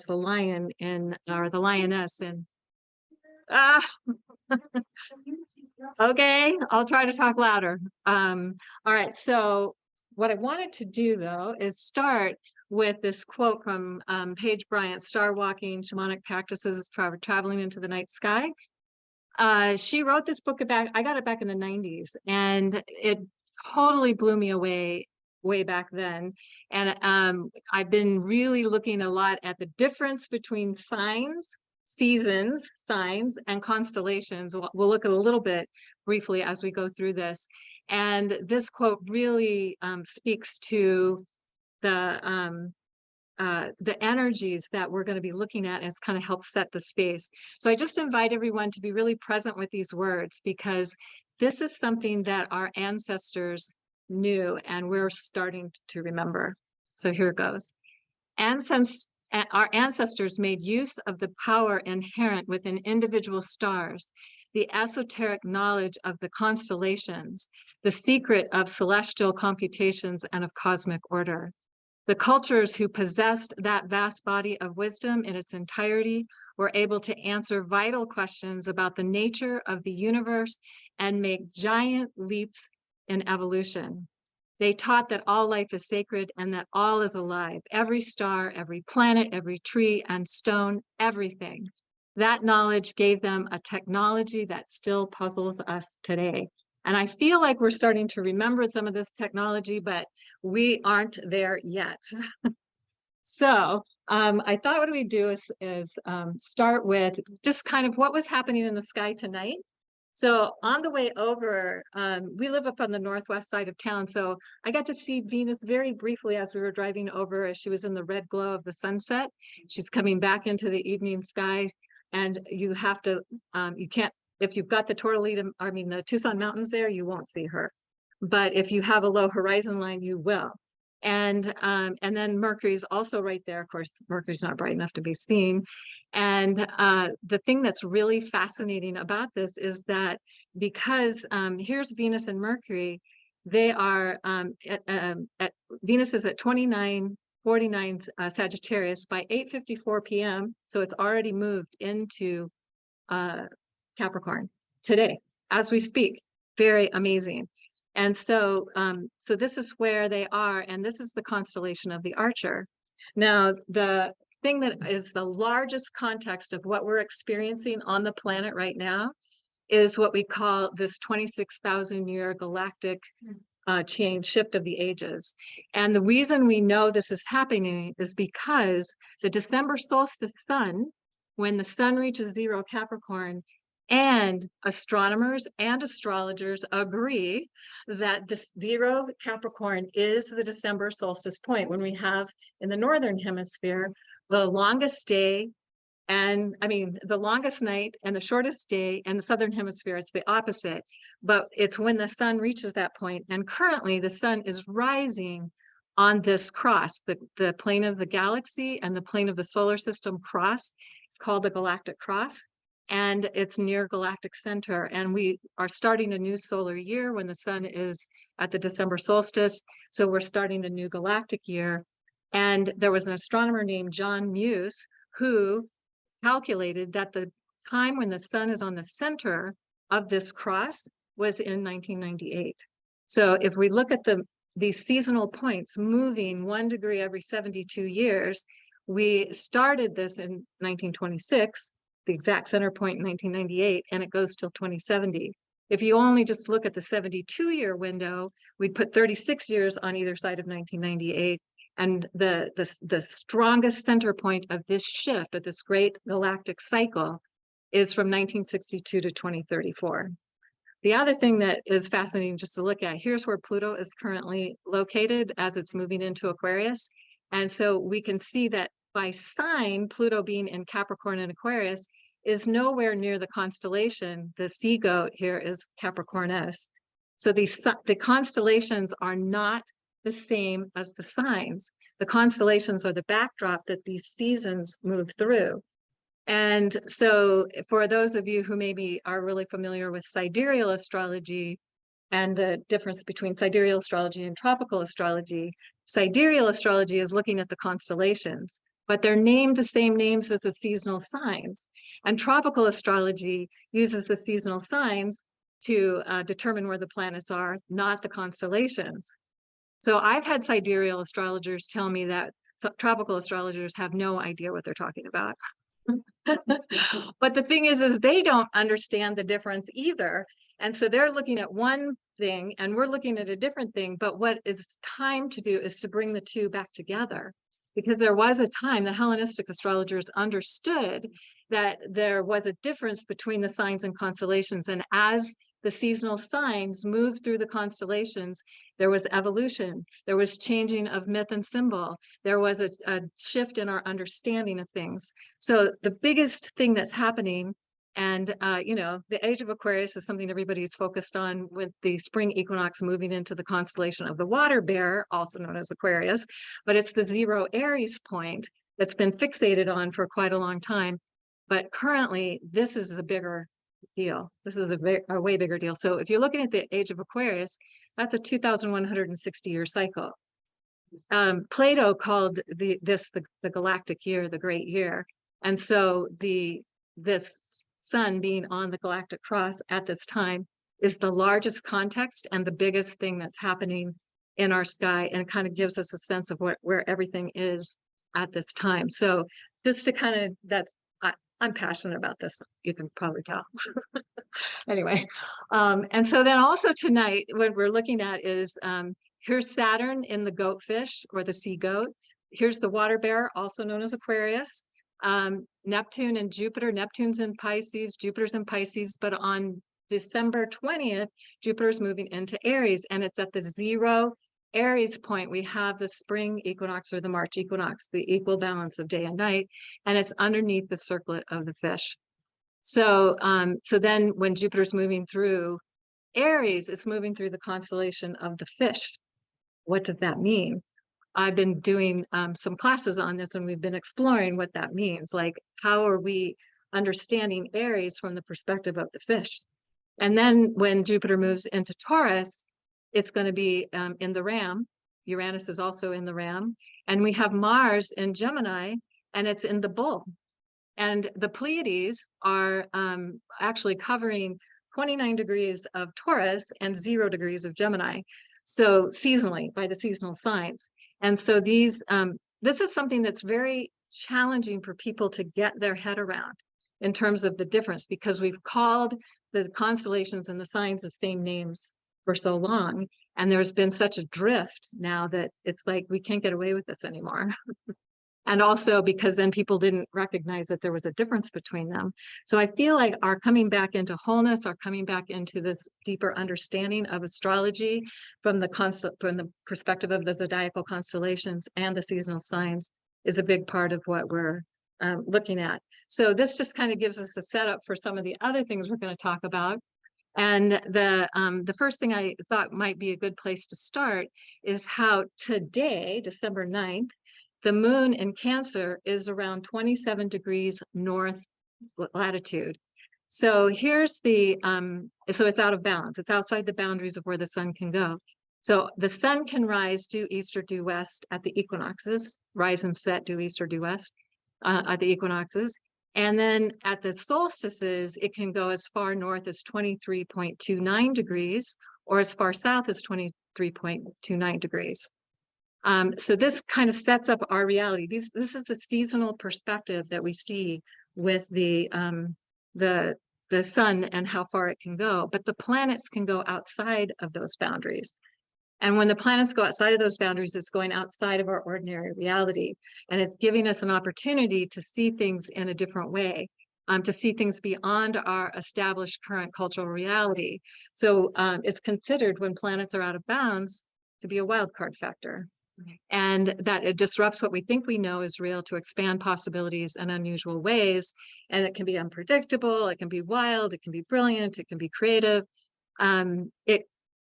the lion in, or the lioness in. Okay, I'll try to talk louder. All right, so what I wanted to do though is start with this quote from Paige Bryant, Star Walking, Shamanic Practices, Traveling into the Night Sky. She wrote this book about, I got it back in the 90s, and it totally blew me away way back then. And I've been really looking a lot at the difference between signs, seasons, signs, and constellations. We'll look at a little bit briefly as we go through this. And this quote really speaks to the energies that we're going to be looking at as kind of help set the space. So I just invite everyone to be really present with these words, because this is something that our ancestors knew and we're starting to remember. So here it goes. Our ancestors made use of the power inherent within individual stars, the esoteric knowledge of the constellations, the secret of celestial computations and of cosmic order. The cultures who possessed that vast body of wisdom in its entirety were able to answer vital questions about the nature of the universe and make giant leaps in evolution. They taught that all life is sacred and that all is alive, every star, every planet, every tree and stone, everything. That knowledge gave them a technology that still puzzles us today. And I feel like we're starting to remember some of this technology, but we aren't there yet. So I thought what we do is start with just kind of what was happening in the sky tonight. So on the way over, we live up on the northwest side of town. So I got to see Venus very briefly as we were driving over, as she was in the red glow of the sunset. She's coming back into the evening sky, and you have to, you can't, if you've got the the Tucson Mountains there, you won't see her. But if you have a low horizon line, you will. And then Mercury's also right there. Of course, Mercury's not bright enough to be seen. And the thing that's really fascinating about this is that because here's Venus and Mercury, they are, Venus is at 2949 Sagittarius by 8:54 p.m. So it's already moved into Capricorn today, as we speak. Very amazing. And so, so this is where they are, and this is the constellation of the Archer. Now, the thing that is the largest context of what we're experiencing on the planet right now is what we call this 26,000-year galactic change, shift of the ages. And the reason we know this is happening is because the December solstice sun, when the sun reaches 0 Capricorn, and astronomers and astrologers agree that the 0 Capricorn is the December solstice point, when we have in the northern hemisphere the longest day, and the longest night and the shortest day. And the southern hemisphere, it's the opposite, but it's when the sun reaches that point. And currently the sun is rising on this cross, the plane of the galaxy and the plane of the solar system cross. It's called the galactic cross, and it's near galactic center. And we are starting a new solar year when the sun is at the December solstice. So we're starting a new galactic year. And there was an astronomer named John Muse who calculated that the time when the sun is on the center of this cross was in 1998. So if we look at these seasonal points moving 1 degree every 72 years, we started this in 1926, the exact center point in 1998, and it goes till 2070. If you only just look at the 72-year window, we'd put 36 years on either side of 1998. And the strongest center point of this shift, of this great galactic cycle, is from 1962 to 2034. The other thing that is fascinating just to look at, here's where Pluto is currently located as it's moving into Aquarius. And so we can see that by sign, Pluto being in Capricorn and Aquarius is nowhere near the constellation. The sea goat here is Capricornus. So the constellations are not the same as the signs. The constellations are the backdrop that these seasons move through. And so for those of you who maybe are really familiar with sidereal astrology and the difference between sidereal astrology and tropical astrology, sidereal astrology is looking at the constellations, but they're named the same names as the seasonal signs. And tropical astrology uses the seasonal signs to determine where the planets are, not the constellations. So I've had sidereal astrologers tell me that tropical astrologers have no idea what they're talking about. But the thing is they don't understand the difference either. And so they're looking at one thing and we're looking at a different thing. But what is time to do is to bring the two back together. Because there was a time the Hellenistic astrologers understood that there was a difference between the signs and constellations. And as the seasonal signs moved through the constellations, there was evolution, there was changing of myth and symbol, there was a shift in our understanding of things. So the biggest thing that's happening, and you know, the age of Aquarius is something everybody's focused on with the spring equinox moving into the constellation of the water bear, also known as Aquarius, but it's the 0 Aries point that's been fixated on for quite a long time. But currently, this is the bigger deal. This is a way bigger deal. So if you're looking at the age of Aquarius, that's a 2,160-year cycle. Plato called this the galactic year, the great year. And so this sun being on the galactic cross at this time is the largest context and the biggest thing that's happening in our sky, and kind of gives us a sense of where everything is at this time. So just to kind of, I'm passionate about this, you can probably tell. Anyway, and so then also tonight, what we're looking at is, here's Saturn in the goatfish or the sea goat. Here's the water bear, also known as Aquarius. Neptune and Jupiter. Neptune's in Pisces, Jupiter's in Pisces, but on December 20th, Jupiter's moving into Aries, and it's at the 0 Aries point. We have the spring equinox or the March equinox, the equal balance of day and night, and it's underneath the circlet of the fish. So, so then when Jupiter's moving through Aries, it's moving through the constellation of the fish. What does that mean? I've been doing some classes on this, and we've been exploring what that means. Like, how are we understanding Aries from the perspective of the fish? And then when Jupiter moves into Taurus, it's going to be in the Ram. Uranus is also in the Ram. And we have Mars in Gemini, and it's in the Bull. And the Pleiades are actually covering 29 degrees of Taurus and 0 degrees of Gemini. So seasonally, by the seasonal signs. And so this is something that's very challenging for people to get their head around in terms of the difference, because we've called the constellations and the signs the same names for so long. And there's been such a drift now that it's like, we can't get away with this anymore. And also because then people didn't recognize that there was a difference between them. So I feel like our coming back into wholeness, our coming back into this deeper understanding of astrology from the perspective of the zodiacal constellations and the seasonal signs is a big part of what we're looking at. So this just kind of gives us a setup for some of the other things we're going to talk about. And the first thing I thought might be a good place to start is how today, December 9th, the moon in Cancer is around 27 degrees north latitude. So here's the, so it's out of balance. It's outside the boundaries of where the sun can go. So the sun can rise due east or due west at the equinoxes, rise and set due east or due west at the equinoxes. And then at the solstices, it can go as far north as 23.29 degrees or as far south as 23.29 degrees. So this kind of sets up our reality. This is the seasonal perspective that we see with the sun and how far it can go. But the planets can go outside of those boundaries. And when the planets go outside of those boundaries, it's going outside of our ordinary reality. And it's giving us an opportunity to see things in a different way, to see things beyond our established current cultural reality. So it's considered, when planets are out of bounds, to be a wild card factor. And that it disrupts what we think we know is real to expand possibilities in unusual ways. And it can be unpredictable, it can be wild, it can be brilliant, it can be creative.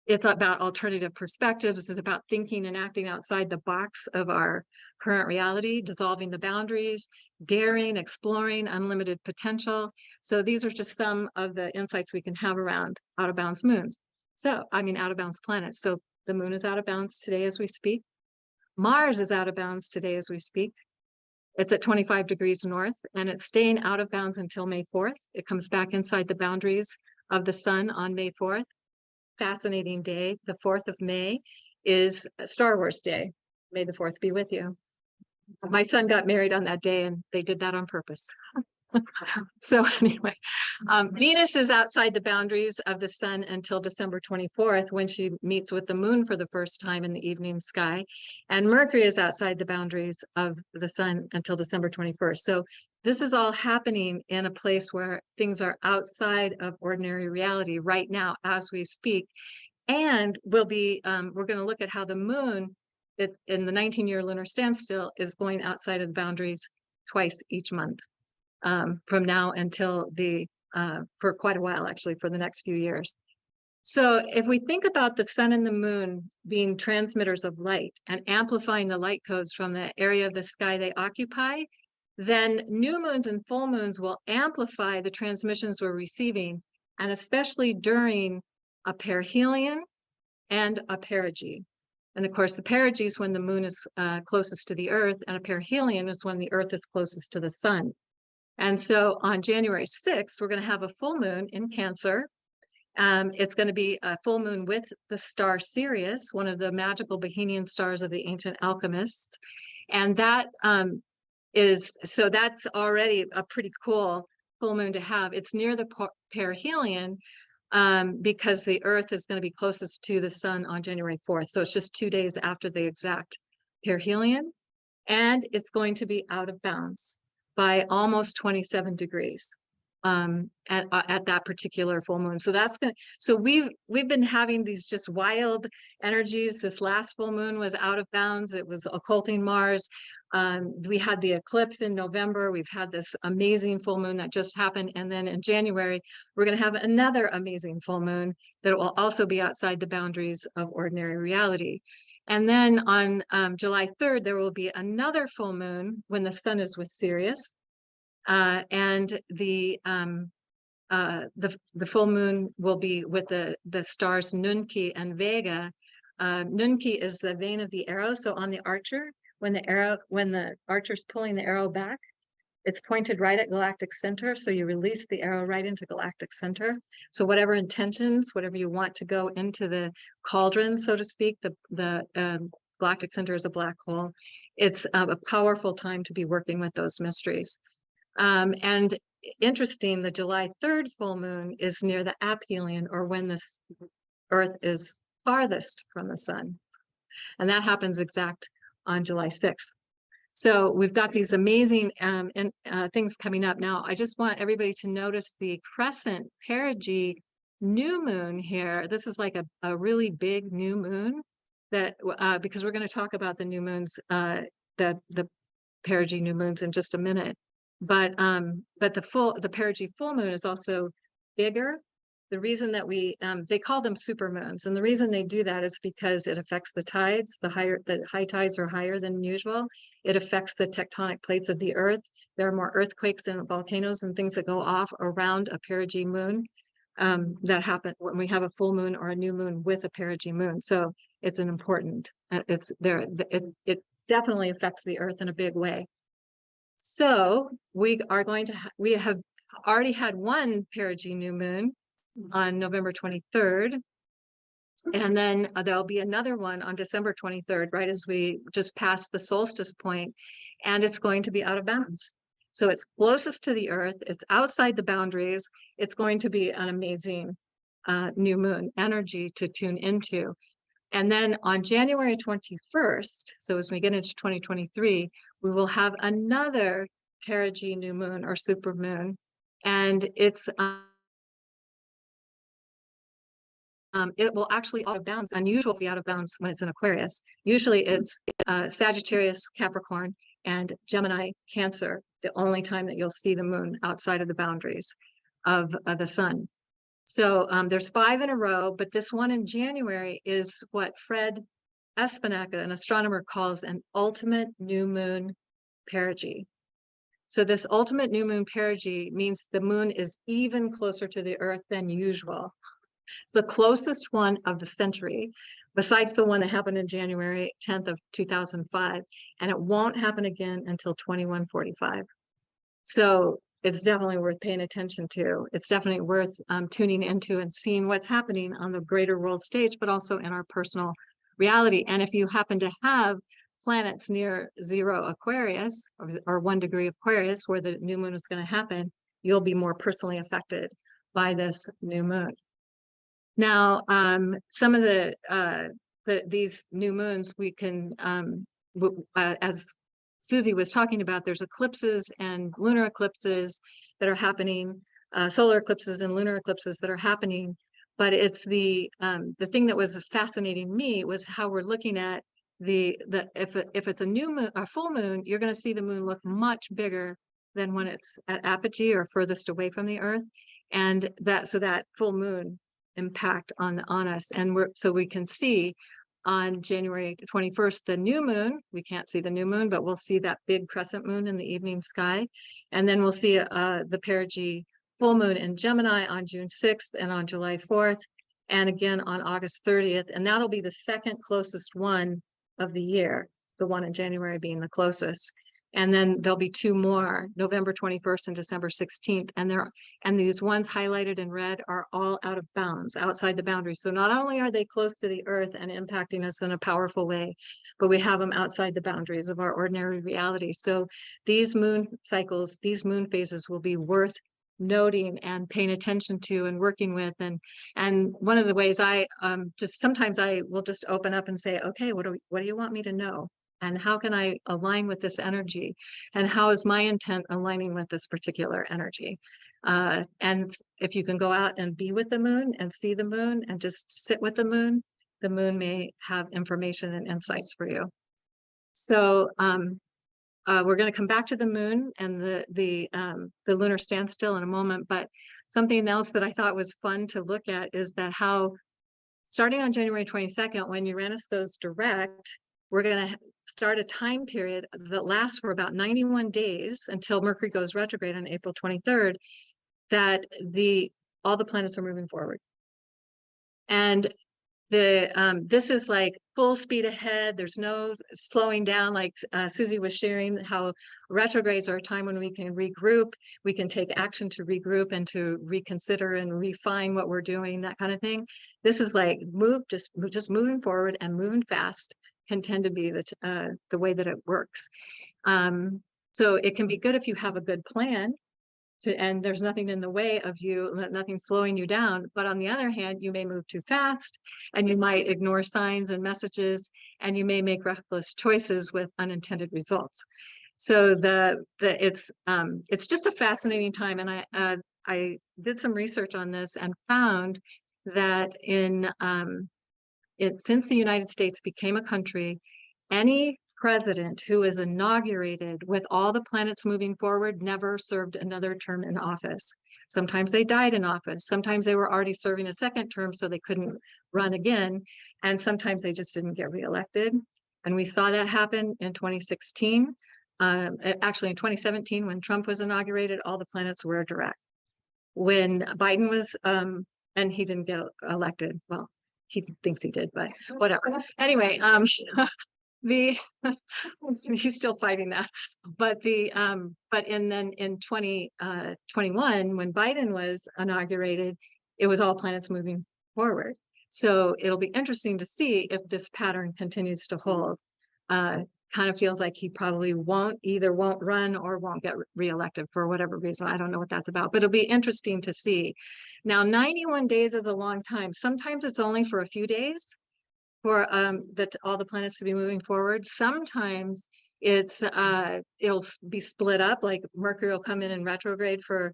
It's about alternative perspectives. It's about thinking and acting outside the box of our current reality, dissolving the boundaries, daring, exploring unlimited potential. So these are just some of the insights we can have around out of bounds moons. So, I mean, out of bounds planets. So the moon is out of bounds today as we speak. Mars is out of bounds today as we speak. It's at 25 degrees north, and it's staying out of bounds until May 4th. It comes back inside the boundaries of the sun on May 4th. Fascinating day. The 4th of May is Star Wars Day. May the 4th be with you. My son got married on that day, and they did that on purpose. So anyway, Venus is outside the boundaries of the sun until December 24th, when she meets with the moon for the first time in the evening sky. And Mercury is outside the boundaries of the sun until December 21st. So this is all happening in a place where things are outside of ordinary reality right now as we speak. And we'll be, we're going to look at how the moon, it's in the 19-year lunar standstill, is going outside of the boundaries twice each month. From now until for quite a while, actually, for the next few years. So if we think about the sun and the moon being transmitters of light and amplifying the light codes from the area of the sky they occupy, then new moons and full moons will amplify the transmissions we're receiving, and especially during a perihelion and a perigee. And of course, the perigee is when the moon is closest to the earth, and a perihelion is when the earth is closest to the sun. And so on January 6th, we're going to have a full moon in Cancer. It's going to be a full moon with the star Sirius, one of the magical Bohemian stars of the ancient alchemists. And that so that's already a pretty cool full moon to have. It's near the perihelion because the Earth is going to be closest to the sun on January 4th. So it's just 2 days after the exact perihelion. And it's going to be out of bounds by almost 27 degrees at that particular full moon. So that's gonna, so we've been having these just wild energies. This last full moon was out of bounds. It was occulting Mars. We had the eclipse in November. We've had this amazing full moon that just happened. And then in January, we're going to have another amazing full moon that will also be outside the boundaries of ordinary reality. And then on July 3rd, there will be another full moon when the sun is with Sirius. And the full moon will be with the stars Nunki and Vega. Nunki is the vein of the arrow. So on the archer, when the archer's pulling the arrow back, it's pointed right at galactic center. So you release the arrow right into galactic center. So whatever intentions, whatever you want to go into the cauldron, so to speak, the galactic center is a black hole. It's a powerful time to be working with those mysteries. And interesting, the July 3rd full moon is near the aphelion, or when the Earth is farthest from the sun. And that happens exact on July 6th. So we've got these amazing things coming up. Now, I just want everybody to notice the crescent perigee new moon here. This is like a really big new moon that because we're going to talk about the new moons, the perigee new moons in just a minute. But the perigee full moon is also bigger the reason that they call them supermoons, and the reason they do that is because it affects the tides. The high tides are higher than usual. It affects the tectonic plates of the earth. There are more earthquakes and volcanoes and things that go off around a perigee moon that happen when we have a full moon or a new moon with a perigee moon. So it's an important, it definitely affects the earth in a big way. So we have already had one perigee new moon on November 23rd. And then there'll be another one on December 23rd, right as we just passed the solstice point, and it's going to be out of bounds. So it's closest to the earth, it's outside the boundaries. It's going to be an amazing new moon energy to tune into. And then on January 21st, so as we get into 2023, we will have another perigee new moon or super moon. And it's it will actually out of bounds, unusual to be out of bounds when it's in Aquarius. Usually it's Sagittarius, Capricorn, and Gemini, Cancer, the only time that you'll see the moon outside of the boundaries of the sun. So there's 5 in a row, but this one in January is what Fred Espinaca, an astronomer, calls an ultimate new moon perigee. So this ultimate new moon perigee means the moon is even closer to the earth than usual. It's the closest one of the century, besides the one that happened in January 10th of 2005, and it won't happen again until 2145. So it's definitely worth paying attention to. It's definitely worth tuning into and seeing what's happening on the greater world stage, but also in our personal reality. And if you happen to have planets near 0 Aquarius or 1 degree Aquarius, where the new moon is going to happen, you'll be more personally affected by this new moon. Now, some of these new moons we can, as Susie was talking about, there's eclipses and lunar eclipses that are happening, solar eclipses and lunar eclipses that are happening. But it's the thing that was fascinating me was how we're looking at if it's a new moon, a full moon, you're going to see the moon look much bigger than when it's at apogee or furthest away from the earth, and that full moon impact on us, and so we can see on January 21st the new moon. We can't see the new moon, but we'll see that big crescent moon in the evening sky, and then we'll see the perigee full moon in Gemini on June 6th and on July 4th, and again on August 30th, and that'll be the second closest one of the year, the one in January being the closest. And then there'll be 2 more, November 21st and December 16th. And these ones highlighted in red are all out of bounds, outside the boundaries. So not only are they close to the earth and impacting us in a powerful way, but we have them outside the boundaries of our ordinary reality. So these moon cycles, these moon phases will be worth noting and paying attention to and working with. And one of the ways I sometimes I will just open up and say, okay, what do you want me to know? And how can I align with this energy? And how is my intent aligning with this particular energy? And if you can go out and be with the moon and see the moon and just sit with the moon may have information and insights for you. So we're going to come back to the moon and the lunar standstill in a moment. But something else that I thought was fun to look at is that how, starting on January 22nd, when Uranus goes direct, we're going to start a time period that lasts for about 91 days until Mercury goes retrograde on April 23rd, that all the planets are moving forward. And this is like full speed ahead. There's no slowing down, like Susie was sharing, how retrogrades are a time when we can regroup, we can take action to regroup and to reconsider and refine what we're doing, that kind of thing. This is like just moving forward and moving fast can tend to be the way that it works. So it can be good if you have a good plan and there's nothing in the way of you, nothing slowing you down. But on the other hand, you may move too fast and you might ignore signs and messages, and you may make reckless choices with unintended results. So it's just a fascinating time. And I did some research on this and found that since the United States became a country, any president who is inaugurated with all the planets moving forward never served another term in office. Sometimes they died in office. Sometimes they were already serving a second term, so they couldn't run again. And sometimes they just didn't get reelected. And we saw that happen in 2016. Actually, in 2017, when Trump was inaugurated, all the planets were direct. When Biden was, and he didn't get elected. Well, he thinks he did, but whatever. Anyway, he's still fighting that. But then in 2021, when Biden was inaugurated, it was all planets moving forward. So it'll be interesting to see if this pattern continues to hold. Kind of feels like he probably won't run or won't get reelected for whatever reason. I don't know what that's about, but it'll be interesting to see. Now, 91 days is a long time. Sometimes it's only for a few days for all the planets to be moving forward. Sometimes it'll be split up, like Mercury will come in retrograde for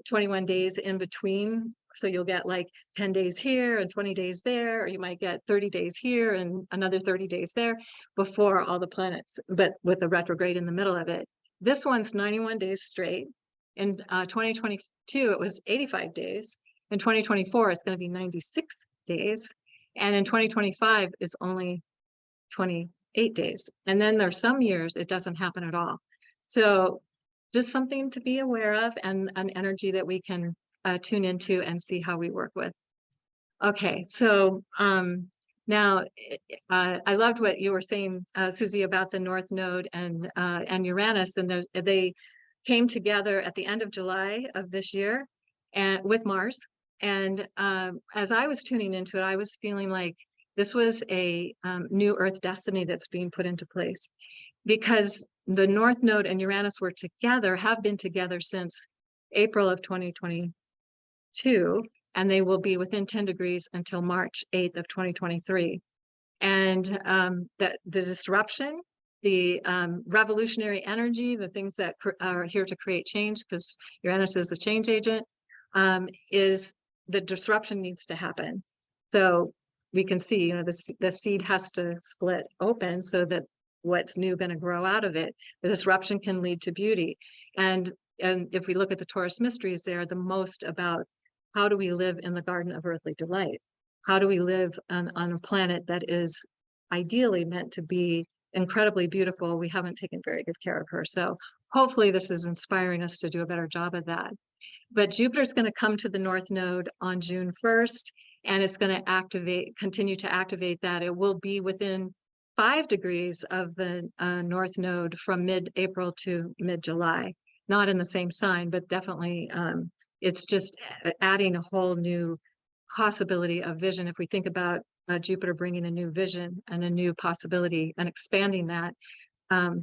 21 days in between. So you'll get like 10 days here and 20 days there, or you might get 30 days here and another 30 days there before all the planets, but with the retrograde in the middle of it. This one's 91 days straight. In 2022, it was 85 days. In 2024, it's going to be 96 days. And in 2025, it's only 28 days. And then there's some years it doesn't happen at all. So just something to be aware of, and an energy that we can tune into and see how we work with. Okay, so now I loved what you were saying, Susie, about the North Node and Uranus, and they came together at the end of July of this year, and with Mars. And as I was tuning into it, I was feeling like this was a new Earth destiny that's being put into place, because the North Node and Uranus were together, have been together since April of 2022, and they will be within 10 degrees until March 8th of 2023. And that the disruption, the revolutionary energy, the things that are here to create change, because Uranus is the change agent, is the disruption needs to happen. So we can see, you know, the seed has to split open so that what's new going to grow out of it. The disruption can lead to beauty. And if we look at the Taurus mysteries, they are the most about how do we live in the garden of earthly delight? How do we live on a planet that is ideally meant to be incredibly beautiful? We haven't taken very good care of her. So hopefully this is inspiring us to do a better job of that. But Jupiter's going to come to the North Node on June 1st, and it's going to continue to activate that. It will be within 5 degrees of the North Node from mid-April to mid-July. Not in the same sign, but definitely it's just adding a whole new possibility of vision. If we think about Jupiter bringing a new vision and a new possibility and expanding that.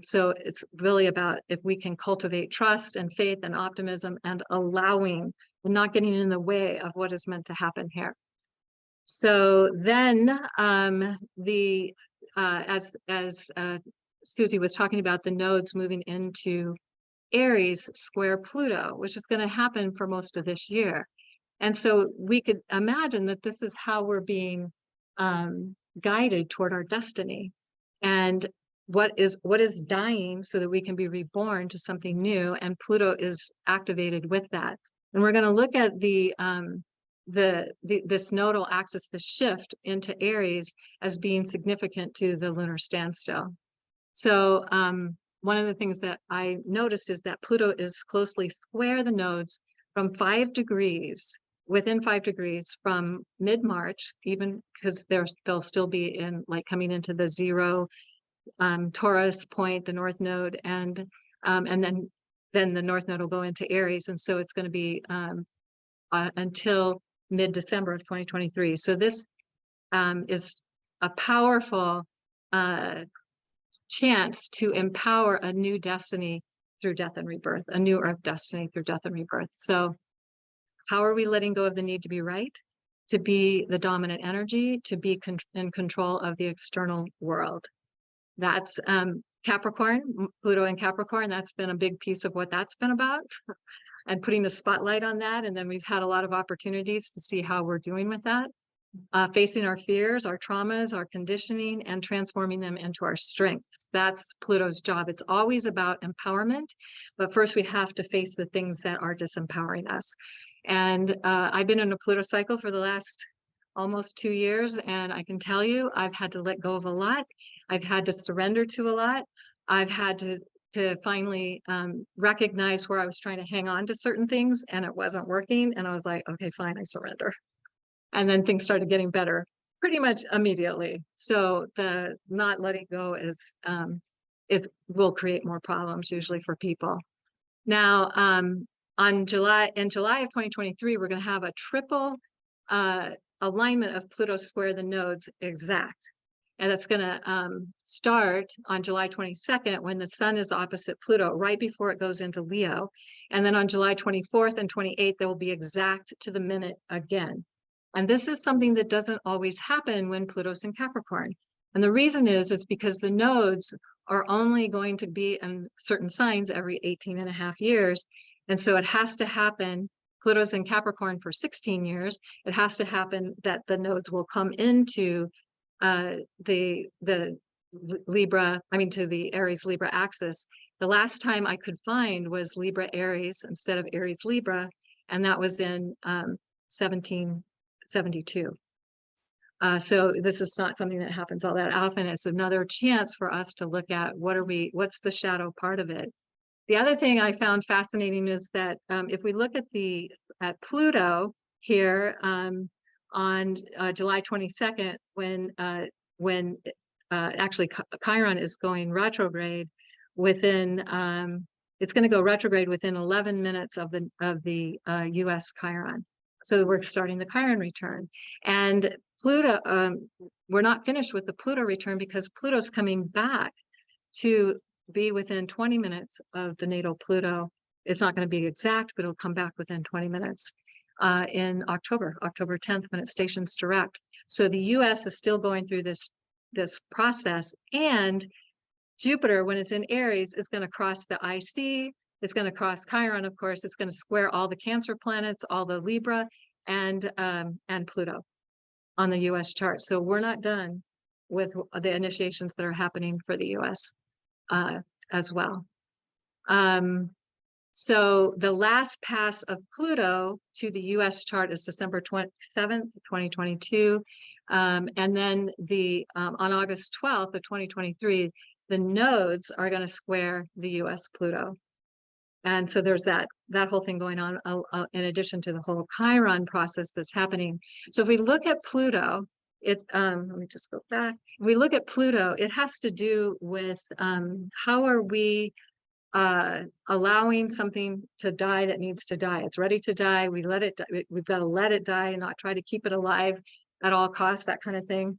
So it's really about if we can cultivate trust and faith and optimism and allowing and not getting in the way of what is meant to happen here. So then as Susie was talking about, the nodes moving into Aries square Pluto, which is going to happen for most of this year. And so we could imagine that this is how we're being guided toward our destiny, and what is dying so that we can be reborn to something new. And Pluto is activated with that. And we're going to look at this nodal axis, the shift into Aries, as being significant to the lunar standstill. So one of the things that I noticed is that Pluto is closely square the nodes from 5 degrees, within 5 degrees from mid-March, even because they'll still be in coming into the 0 Taurus point, the North Node, and then the North Node will go into Aries, and so it's going to be until mid-December of 2023. So this is a powerful chance to empower a new destiny through death and rebirth, a new Earth destiny through death and rebirth. So how are we letting go of the need to be right, to be the dominant energy, to be in control of the external world? That's Capricorn, Pluto and Capricorn. That's been a big piece of what that's been about, and putting the spotlight on that. And then we've had a lot of opportunities to see how we're doing with that. facing our fears, our traumas, our conditioning, and transforming them into our strengths. That's Pluto's job. It's always about empowerment, but first we have to face the things that are disempowering us. And I've been in a Pluto cycle for the last almost 2 years, and I can tell you, I've had to let go of a lot. I've had to surrender to a lot. I've had to finally recognize where I was trying to hang on to certain things and it wasn't working. And I was like, okay, fine, I surrender. And then things started getting better pretty much immediately. So the not letting go will create more problems usually for people. Now, in July of 2023, we're going to have a triple alignment of Pluto square the nodes exact. And it's going to start on July 22nd when the sun is opposite Pluto, right before it goes into Leo. And then on July 24th and 28th, they will be exact to the minute again. And this is something that doesn't always happen when Pluto's in Capricorn. And the reason is because the nodes are only going to be in certain signs every 18 and a half years. And so it has to happen. Pluto's in Capricorn for 16 years. It has to happen that the nodes will come into the Libra, to the Aries Libra axis. The last time I could find was Libra Aries instead of Aries Libra, and that was in 1772. So this is not something that happens all that often. It's another chance for us to look at what's the shadow part of it. The other thing I found fascinating is that if we look at Pluto here on July 22nd, when actually Chiron is going retrograde within, it's going to go retrograde within 11 minutes of the U.S. Chiron. So we're starting the Chiron return, and Pluto. We're not finished with the Pluto return because Pluto's coming back to be within 20 minutes of the natal Pluto. It's not going to be exact, but it'll come back within 20 minutes in October 10th, when it stations direct. So the US is still going through this process, and Jupiter, when it's in Aries, is going to cross the IC. It's going to cross Chiron, of course. It's going to square all the Cancer planets, all the Libra, and Pluto on the US chart. So we're not done with the initiations that are happening for the US as well. So the last pass of Pluto to the US chart is December 27th, 2022. And then on August 12th of 2023, the nodes are going to square the US Pluto. And so there's that whole thing going on in addition to the whole Chiron process that's happening. So if we look at Pluto, let me just go back. If we look at Pluto, it has to do with how are we allowing something to die that needs to die. It's ready to die. We've got to let it die and not try to keep it alive at all costs, that kind of thing.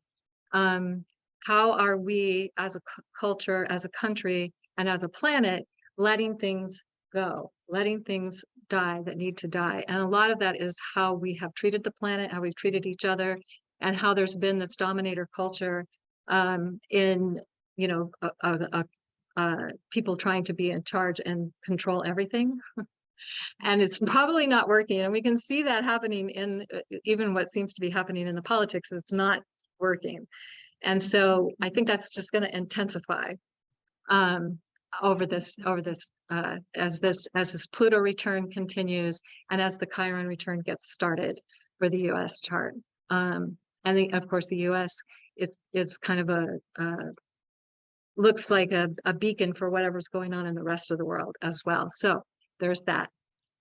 How are we as a culture, as a country, and as a planet letting things go, letting things die that need to die? And a lot of that is how we have treated the planet, how we've treated each other, and how there's been this dominator culture in, people trying to be in charge and control everything. And it's probably not working. And we can see that happening in even what seems to be happening in the politics. It's not working. And so I think that's just going to intensify over this as this Pluto return continues and as the Chiron return gets started for the US chart. And of course, the US is kind of looks like a beacon for whatever's going on in the rest of the world as well. So there's that.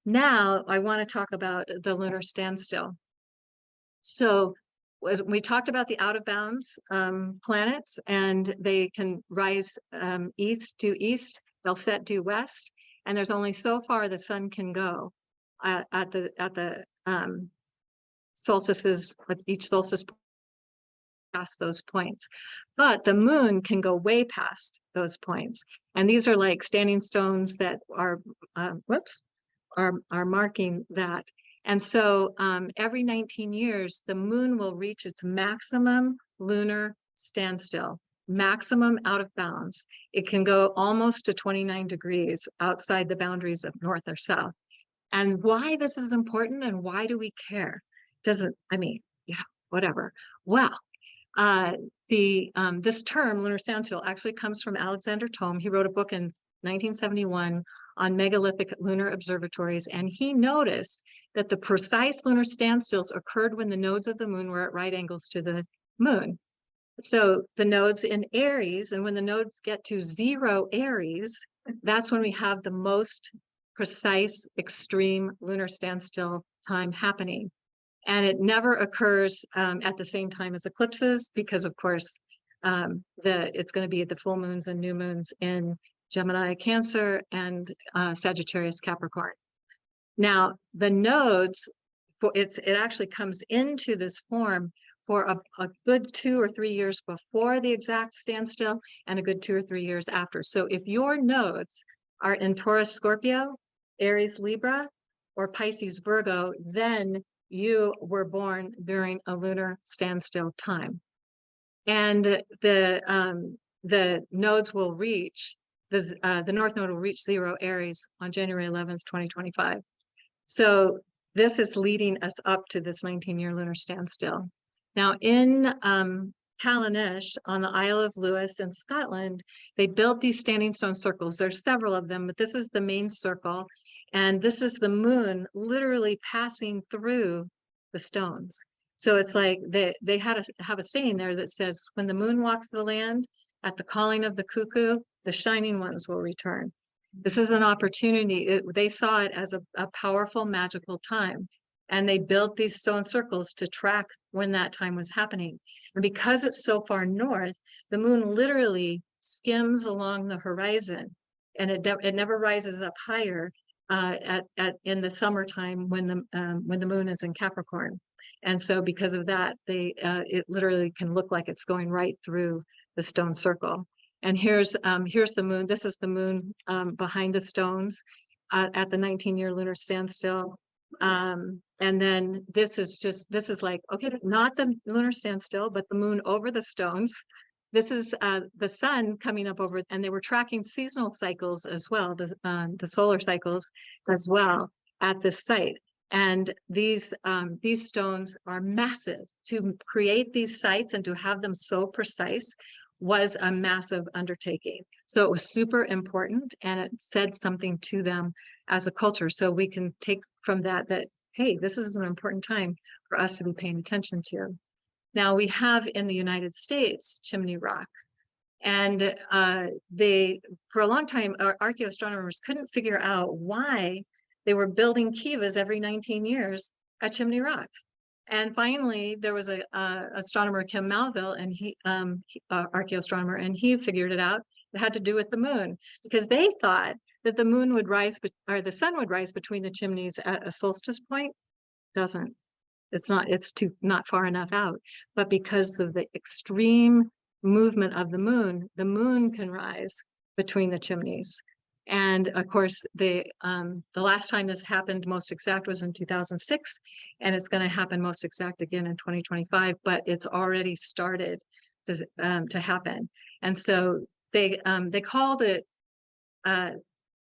Now I want to talk about the lunar standstill. So we talked about the out of bounds planets, and they can rise east due east, they'll set due west, and there's only so far the sun can go at the solstices, each solstice past those points. But the moon can go way past those points. And these are like standing stones that are marking that. And so every 19 years, the moon will reach its maximum lunar standstill, maximum out of bounds. It can go almost to 29 degrees outside the boundaries of north or south. And why this is important and why do we care? whatever. Well, this term lunar standstill actually comes from Alexander Thom. He wrote a book in 1971 on megalithic lunar observatories, and he noticed that the precise lunar standstills occurred when the nodes of the moon were at right angles to the moon. So the nodes in Aries, and when the nodes get to 0 Aries, that's when we have the most precise extreme lunar standstill time happening. And it never occurs at the same time as eclipses, because of course, it's going to be at the full moons and new moons in Gemini, Cancer, and Sagittarius, Capricorn. Now, the nodes, it actually comes into this form for a good 2 or 3 years before the exact standstill and a good 2 or 3 years after. So if your nodes are in Taurus, Scorpio, Aries, Libra, or Pisces, Virgo, then you were born during a lunar standstill time. And the nodes will reach, the North Node will reach 0 Aries on January 11th, 2025. So this is leading us up to this 19-year lunar standstill. Now in Callanish on the Isle of Lewis in Scotland, they built these standing stone circles. There's several of them, but this is the main circle. And this is the moon literally passing through the stones. So it's like they have a saying there that says, when the moon walks the land at the calling of the cuckoo, the shining ones will return. This is an opportunity. They saw it as a powerful, magical time. And they built these stone circles to track when that time was happening. And because it's so far north, the moon literally skims along the horizon, and it never rises up higher in the summertime when the moon is in Capricorn. And so because of that, it literally can look like it's going right through the stone circle. And here's the moon. This is the moon behind the stones at the 19-year lunar standstill. And then this is like, okay, not the lunar standstill, but the moon over the stones. This is the sun coming up over, and they were tracking seasonal cycles as well, the solar cycles as well at this site. And these stones are massive. To create these sites and to have them so precise was a massive undertaking. So it was super important, and it said something to them as a culture. So we can take from that, hey, this is an important time for us to be paying attention to. Now we have in the United States Chimney Rock, and for a long time, our archaeoastronomers couldn't figure out why they were building kivas every 19 years at Chimney Rock. And finally, there was a astronomer, Kim Malville, and archaeoastronomer, and he figured it out. It had to do with the moon, because they thought that the moon would rise, or the sun would rise between the chimneys at a solstice point. Doesn't. It's not far enough out. But because of the extreme movement of the moon can rise between the chimneys. And of course, the last time this happened most exact was in 2006, and it's going to happen most exact again in 2025. But it's already started to happen, and so they called it.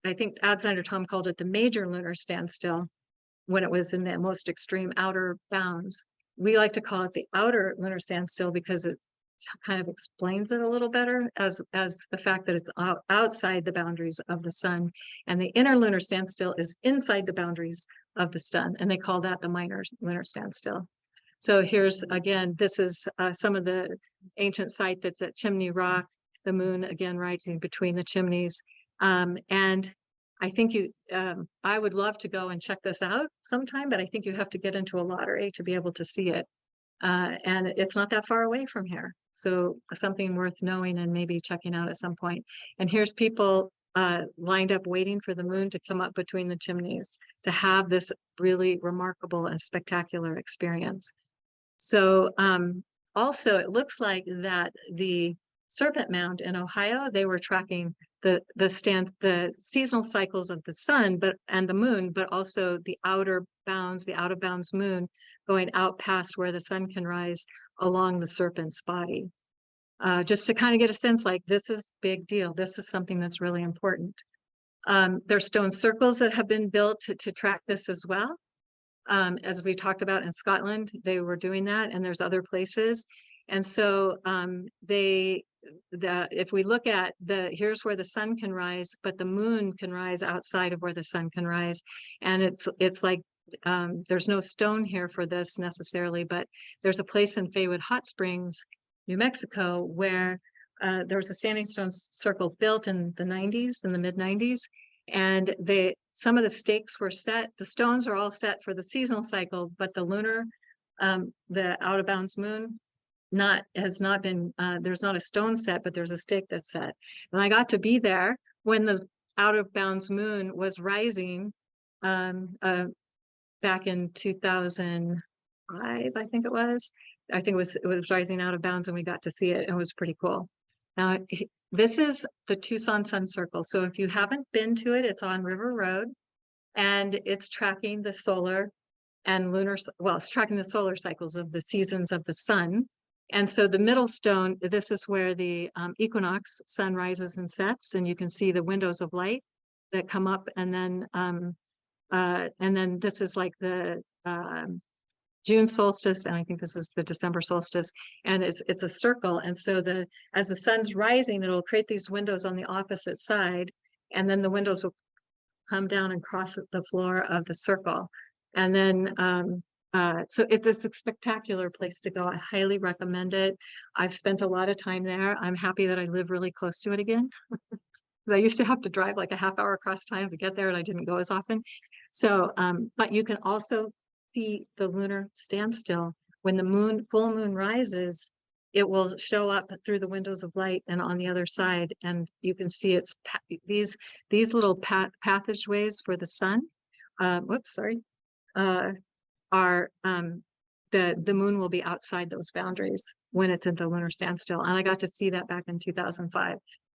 I think Alexander Thom called it the major lunar standstill when it was in the most extreme outer bounds. We like to call it the outer lunar standstill because it kind of explains it a little better as the fact that it's outside the boundaries of the sun, and the inner lunar standstill is inside the boundaries of the sun, and they call that the minor lunar standstill. So here's, again, this is some of the ancient site that's at Chimney Rock, the moon again rising between the chimneys. And I think I would love to go and check this out sometime, but I think you have to get into a lottery to be able to see it. And it's not that far away from here. So something worth knowing and maybe checking out at some point. And here's people lined up waiting for the moon to come up between the chimneys to have this really remarkable and spectacular experience. So also it looks like that the Serpent Mound in Ohio, they were tracking the seasonal cycles of the sun and the moon, but also the out of bounds moon going out past where the sun can rise along the serpent's body. Just to kind of get a sense, like, this is a big deal. This is something that's really important. There's stone circles that have been built to track this as well. as we talked about in Scotland, they were doing that, and there's other places. And so if we look at here's where the sun can rise, but the moon can rise outside of where the sun can rise. And it's like, there's no stone here for this necessarily, but there's a place in Faywood Hot Springs, New Mexico, where there was a standing stone circle built in the mid 90s. And some of the stakes were set, the stones are all set for the seasonal cycle, but the lunar, the out of bounds moon, has not been, there's not a stone set, but there's a stake that's set. And I got to be there when the out of bounds moon was rising back in 2005, I think it was. I think it was rising out of bounds, and we got to see it. It was pretty cool. Now, this is the Tucson Sun Circle. So if you haven't been to it, it's on River Road, and it's tracking the solar and lunar, well, it's tracking the solar cycles of the seasons of the sun. And so the middle stone, this is where the equinox sun rises and sets, and you can see the windows of light that come up, and then this is like the June solstice, and I think this is the December solstice, and it's a circle. And so as the sun's rising, it'll create these windows on the opposite side, and then the windows will come down and cross the floor of the circle. And then so it's a spectacular place to go. I highly recommend it. I've spent a lot of time there. I'm happy that I live really close to it again. Because I used to have to drive like a half hour across time to get there, and I didn't go as often. So, but you can also see the lunar standstill. When the full moon rises, it will show up through the windows of light and on the other side, and you can see these little passageways for the sun. Are the moon will be outside those boundaries when it's in the lunar standstill. And I got to see that back in 2005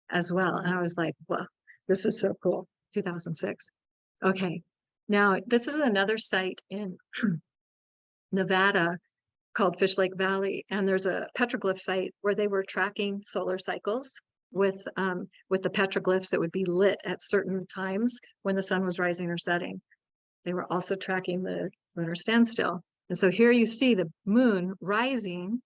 as well. And I was like, well, this is so cool. 2006. Okay. Now, this is another site in Nevada called Fish Lake Valley. And there's a petroglyph site where they were tracking solar cycles with the petroglyphs that would be lit at certain times when the sun was rising or setting. They were also tracking the lunar standstill. And so here you see the moon rising,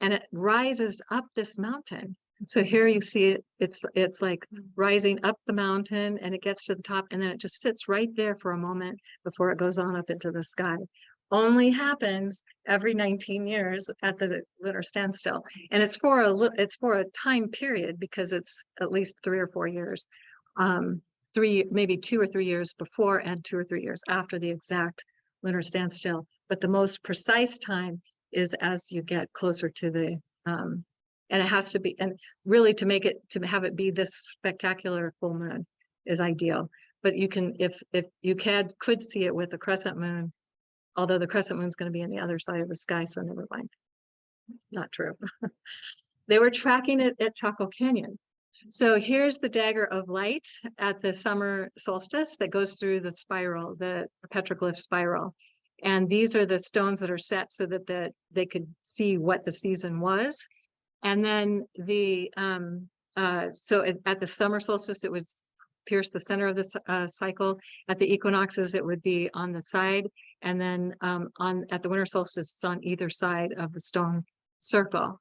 and it rises up this mountain. So here you see it's like rising up the mountain, and it gets to the top, and then it just sits right there for a moment before it goes on up into the sky. Only happens every 19 years at the lunar standstill. And it's for a time period, because it's at least 3 or 4 years. Maybe 2 or 3 years before and 2 or 3 years after the exact lunar standstill. But the most precise time is as you get closer to the, and it has to be, and really to have it be this spectacular full moon is ideal. But you can, if you could see it with the crescent moon, although the crescent moon is going to be on the other side of the sky, so never mind. Not true. They were tracking it at Chaco Canyon. So here's the dagger of light at the summer solstice that goes through the spiral, the petroglyph spiral. And these are the stones that are set so that they could see what the season was. And then so at the summer solstice, it would pierce the center of the cycle. At the equinoxes, it would be on the side. And then at the winter solstice, it's on either side of the stone circle.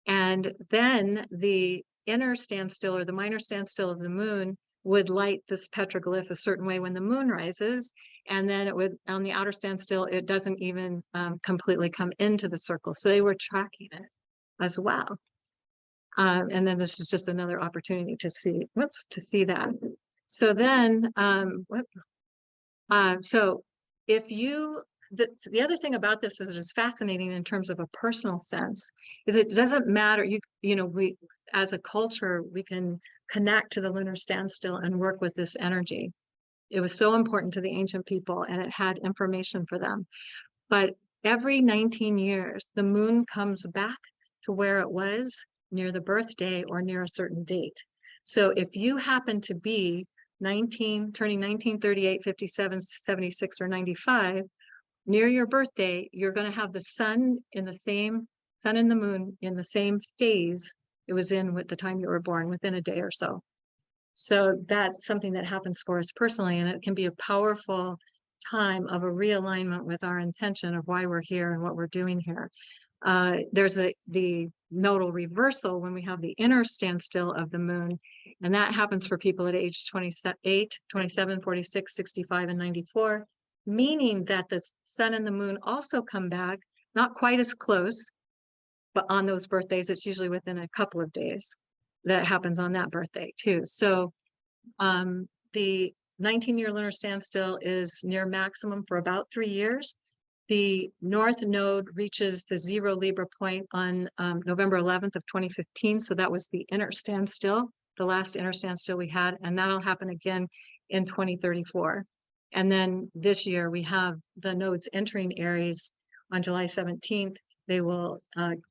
And then the inner standstill or the minor standstill of the moon would light this petroglyph a certain way when the moon rises, and then it would, on the outer standstill, it doesn't even completely come into the circle. So they were tracking it as well. And then this is just another opportunity to see that. So then, so if you, the other thing about this is it's fascinating in terms of a personal sense, is it doesn't matter, we, as a culture, we can connect to the lunar standstill and work with this energy. It was so important to the ancient people, and it had information for them. But every 19 years, the moon comes back to where it was near the birthday or near a certain date. So if you happen to be turning 19, 38, 57, 76, or 95, near your birthday, you're going to have the sun and the moon in the same phase it was in with the time you were born, within a day or so. So that's something that happens for us personally, and it can be a powerful time of a realignment with our intention of why we're here and what we're doing here. There's the nodal reversal when we have the inner standstill of the moon, and that happens for people at age 28, 27, 46, 65, and 94, meaning that the sun and the moon also come back, not quite as close, but on those birthdays, it's usually within a couple of days that happens on that birthday too. So the 19-year lunar standstill is near maximum for about 3 years. The North Node reaches the 0 Libra point on November 11th of 2015. So that was the inner standstill, the last inner standstill we had, and that'll happen again in 2034. And then this year we have the nodes entering Aries on July 17th. They will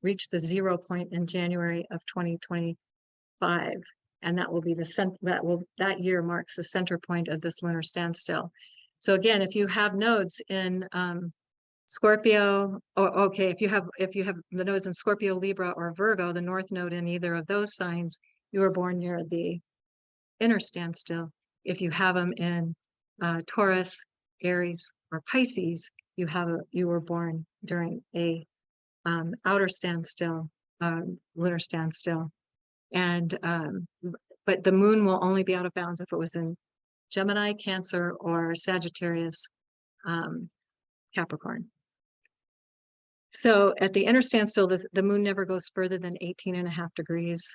reach the 0 point in January of 2025. And that will be that year marks the center point of this lunar standstill. So again, if you have nodes in Scorpio, if you have the nodes in Scorpio, Libra, or Virgo, the North Node in either of those signs, you were born near the inner standstill. If you have them in Taurus, Aries, or Pisces, you were born during a outer standstill, lunar standstill. And but the moon will only be out of bounds if it was in Gemini, Cancer, or Sagittarius, Capricorn. So at the inner standstill, the moon never goes further than 18.5 degrees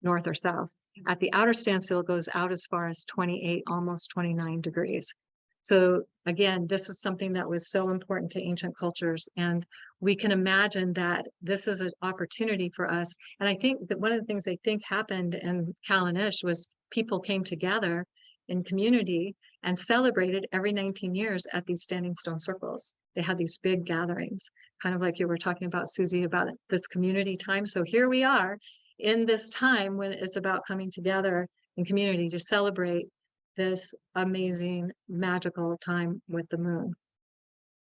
north or south. At the outer standstill, it goes out as far as 28, almost 29 degrees. So again, this is something that was so important to ancient cultures, and we can imagine that this is an opportunity for us. And I think that one of the things I think happened in Cayelin was people came together in community and celebrated every 19 years at these standing stone circles. They had these big gatherings, kind of like you were talking about, Susie, about this community time. So here we are in this time when it's about coming together in community to celebrate this amazing magical time with the moon.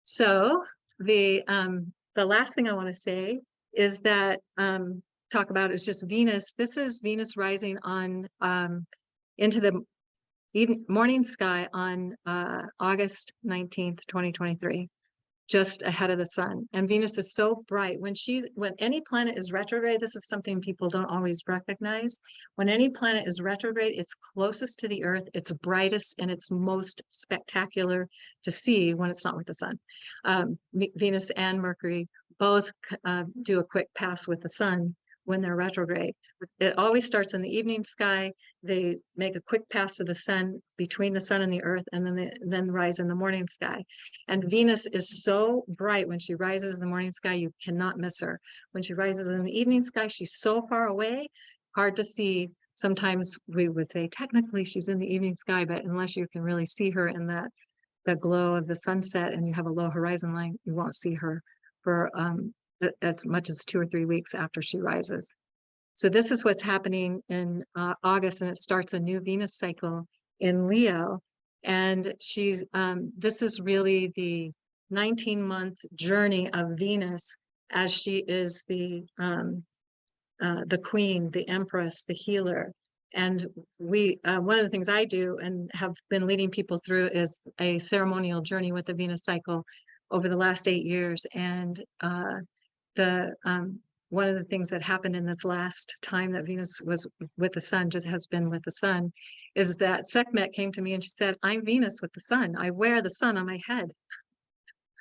So the last thing I want to say is that talk about is just Venus. This is Venus rising on into the morning sky on August 19th, 2023, just ahead of the sun. And Venus is so bright. When any planet is retrograde, this is something people don't always recognize. When any planet is retrograde, it's closest to the Earth, it's brightest, and it's most spectacular to see when it's not with the sun. Venus and Mercury both do a quick pass with the sun when they're retrograde. It always starts in the evening sky. They make a quick pass to the sun, between the sun and the Earth, and then rise in the morning sky. And Venus is so bright when she rises in the morning sky, you cannot miss her. When she rises in the evening sky, she's so far away, hard to see. Sometimes we would say technically she's in the evening sky, but unless you can really see her in the glow of the sunset and you have a low horizon line, you won't see her for as much as 2 or 3 weeks after she rises. So this is what's happening in August, and it starts a new Venus cycle in Leo. And this is really the 19-month journey of Venus, as she is the queen, the empress, the healer. And one of the things I do and have been leading people through is a ceremonial journey with the Venus cycle over the last 8 years. And one of the things that happened in this last time that Venus was with the sun, just has been with the sun, is that Sekhmet came to me and she said, "I'm Venus with the sun. I wear the sun on my head."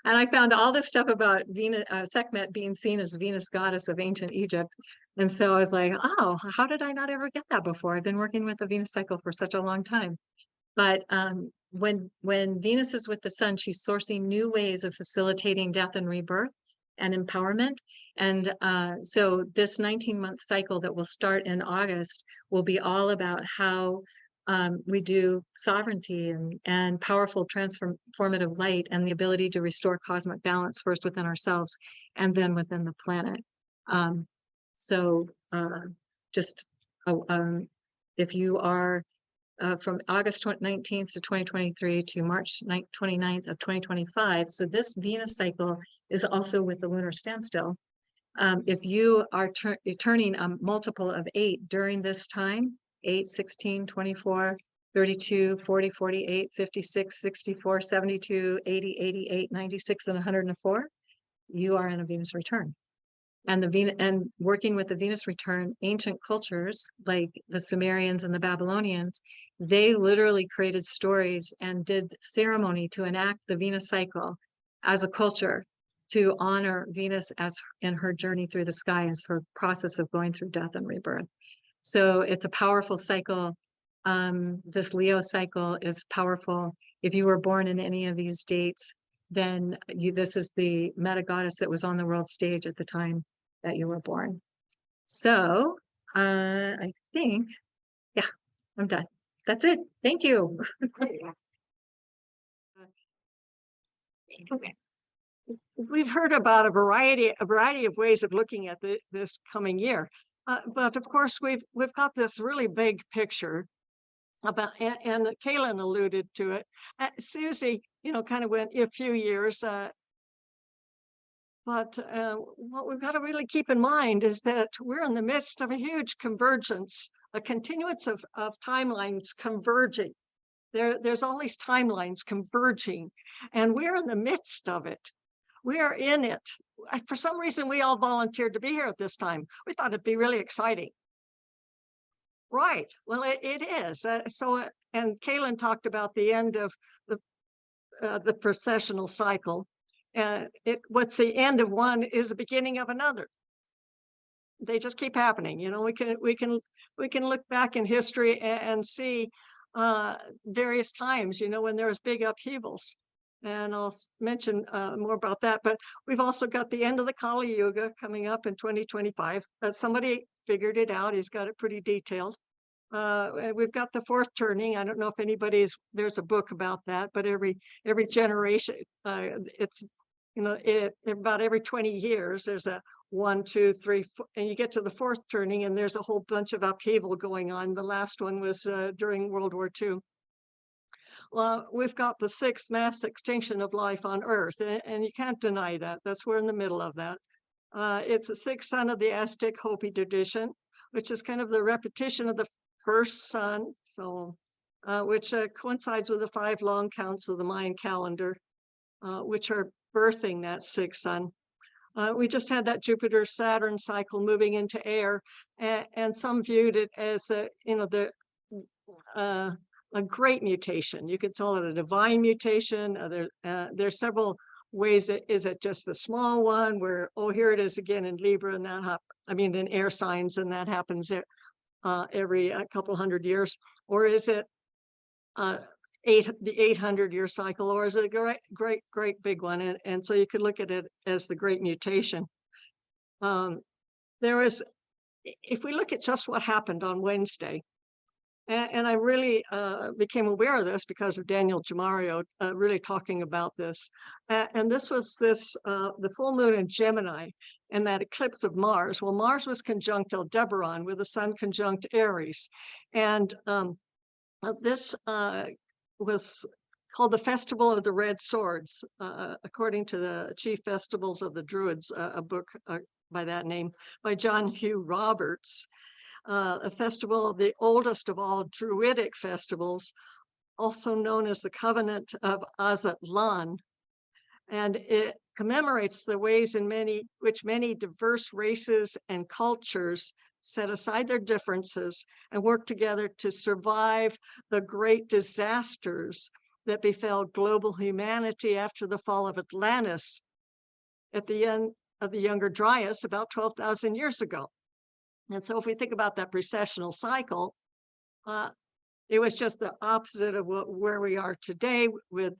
And I found all this stuff about Venus, Sekhmet being seen as Venus goddess of ancient Egypt. And so I was like, oh, how did I not ever get that before? I've been working with the Venus cycle for such a long time. But when Venus is with the sun, she's sourcing new ways of facilitating death and rebirth and empowerment. And so this 19-month cycle that will start in August will be all about how we do sovereignty and powerful transformative light and the ability to restore cosmic balance, first within ourselves and then within the planet. If you are from August 19th to 2023 to March 29th of 2025. So this Venus cycle is also with the lunar standstill. If you are turning a multiple of 8 during this time, 8, 16, 24, 32, 40, 48, 56, 64, 72, 80, 88, 96, and 104, you are in a Venus return. And the Venus, and working with the Venus return, ancient cultures like the Sumerians and the Babylonians, they literally created stories and did ceremony to enact the Venus cycle as a culture to honor Venus as in her journey through the sky, as her process of going through death and rebirth. So it's a powerful cycle. This Leo cycle is powerful. If you were born in any of these dates, then this is the meta goddess that was on the world stage at the time that you were born. So I think, yeah, I'm done. That's it. Thank you. We've heard about a variety of ways of looking at this coming year, but of course we've got this really big picture about, and Cayelin alluded to it. Susie, kind of went a few years. But what we've got to really keep in mind is that we're in the midst of a huge convergence, a continuance of timelines converging. There's all these timelines converging, and we're in the midst of it. We are in it. For some reason, we all volunteered to be here at this time. We thought it'd be really exciting. Right. Well, it is. And Cayelin talked about the end of the processional cycle. What's the end of one is the beginning of another. They just keep happening. We can look back in history and see various times, when there was big upheavals. And I'll mention more about that. But we've also got the end of the Kali Yuga coming up in 2025. Somebody figured it out. He's got it pretty detailed. We've got the fourth turning. I don't know if there's a book about that, but every generation, it's about every 20 years, there's a 1, 2, 3, 4, and you get to the fourth turning, and there's a whole bunch of upheaval going on. The last one was during World War II. Well, we've got the 6th mass extinction of life on Earth, and you can't deny that. We're in the middle of that. It's the 6th sun of the Aztec Hopi tradition, which is kind of the repetition of the first sun, so which coincides with the 5 long counts of the Mayan calendar, which are birthing that 6th sun. We just had that Jupiter-Saturn cycle moving into air, and some viewed it as a great mutation. You could call it a divine mutation. There's several ways. Is it just the small one where, here it is again in Libra, and in air signs, and that happens every couple hundred years, or is it the 800-year cycle, or is it a great big one? And so you could look at it as the great mutation. If we look at just what happened on Wednesday, and I really became aware of this because of Daniel Gemario really talking about this. And this was the full moon in Gemini and that eclipse of Mars. Well, Mars was conjunct Aldebaran with the sun conjunct Aries. And this was called the Festival of the Red Swords, according to the Chief Festivals of the Druids, a book by that name by John Hugh Roberts. A festival, the oldest of all Druidic festivals, also known as the Covenant of Azatlan. And it commemorates the ways in which many diverse races and cultures set aside their differences and work together to survive the great disasters that befell global humanity after the fall of Atlantis at the end of the Younger Dryas about 12,000 years ago. And so if we think about that precessional cycle, it was just the opposite of where we are today but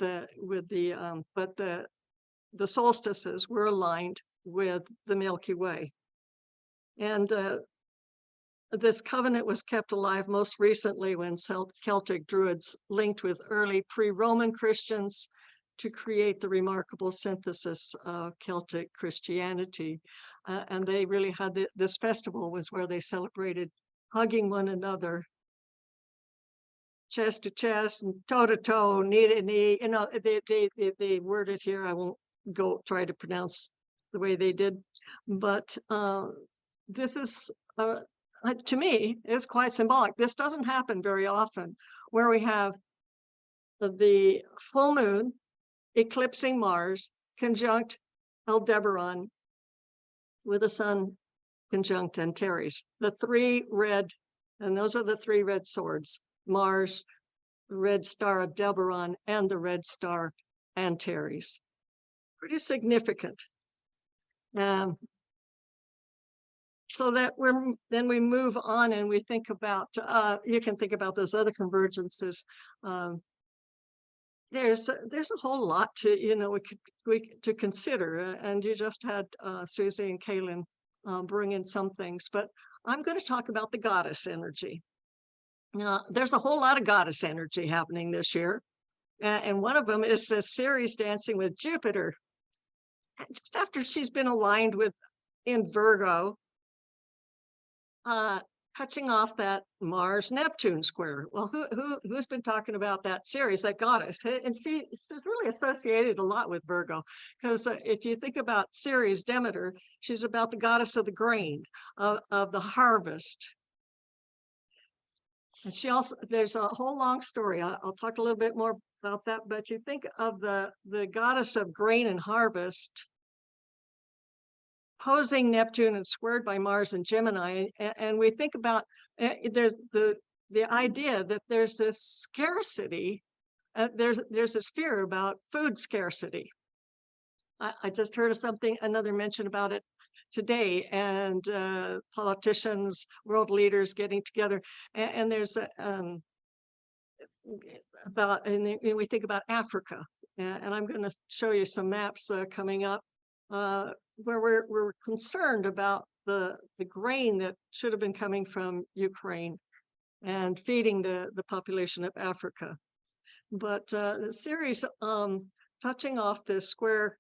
the solstices were aligned with the Milky Way. And this covenant was kept alive most recently when Celtic Druids linked with early pre-Roman Christians to create the remarkable synthesis of Celtic Christianity. And they really had this festival was where they celebrated hugging one another, chest to chest and toe to toe, knee to knee. They worded here. I won't go try to pronounce the way they did, but this is to me is quite symbolic. This doesn't happen very often, where we have the full moon eclipsing Mars conjunct Aldebaran with the sun conjunct Antares. The three red, and those are the three red swords, Mars, the red star Aldebaran, and the red star Antares. Pretty significant. So that then we move on and we think about, you can think about those other convergences. There's a whole lot to, to consider, and you just had Susie and Cayelin bring in some things, but I'm going to talk about the goddess energy. There's a whole lot of goddess energy happening this year, and one of them is Ceres dancing with Jupiter. Just after she's been aligned with in Virgo, touching off that Mars-Neptune square. Well, who's been talking about that Ceres, that goddess? And she's really associated a lot with Virgo, because if you think about Ceres, Demeter, she's about the goddess of the grain, of the harvest. And she also, there's a whole long story. I'll talk a little bit more about that, but you think of the goddess of grain and harvest, opposing Neptune and squared by Mars and Gemini, and we think about there's the idea that there's this scarcity, there's this fear about food scarcity. I just heard of something, another mention about it today, and politicians, world leaders getting together, and there's about, and we think about Africa, and I'm going to show you some maps coming up. Where we're concerned about the grain that should have been coming from Ukraine and feeding the population of Africa. But the series touching off this square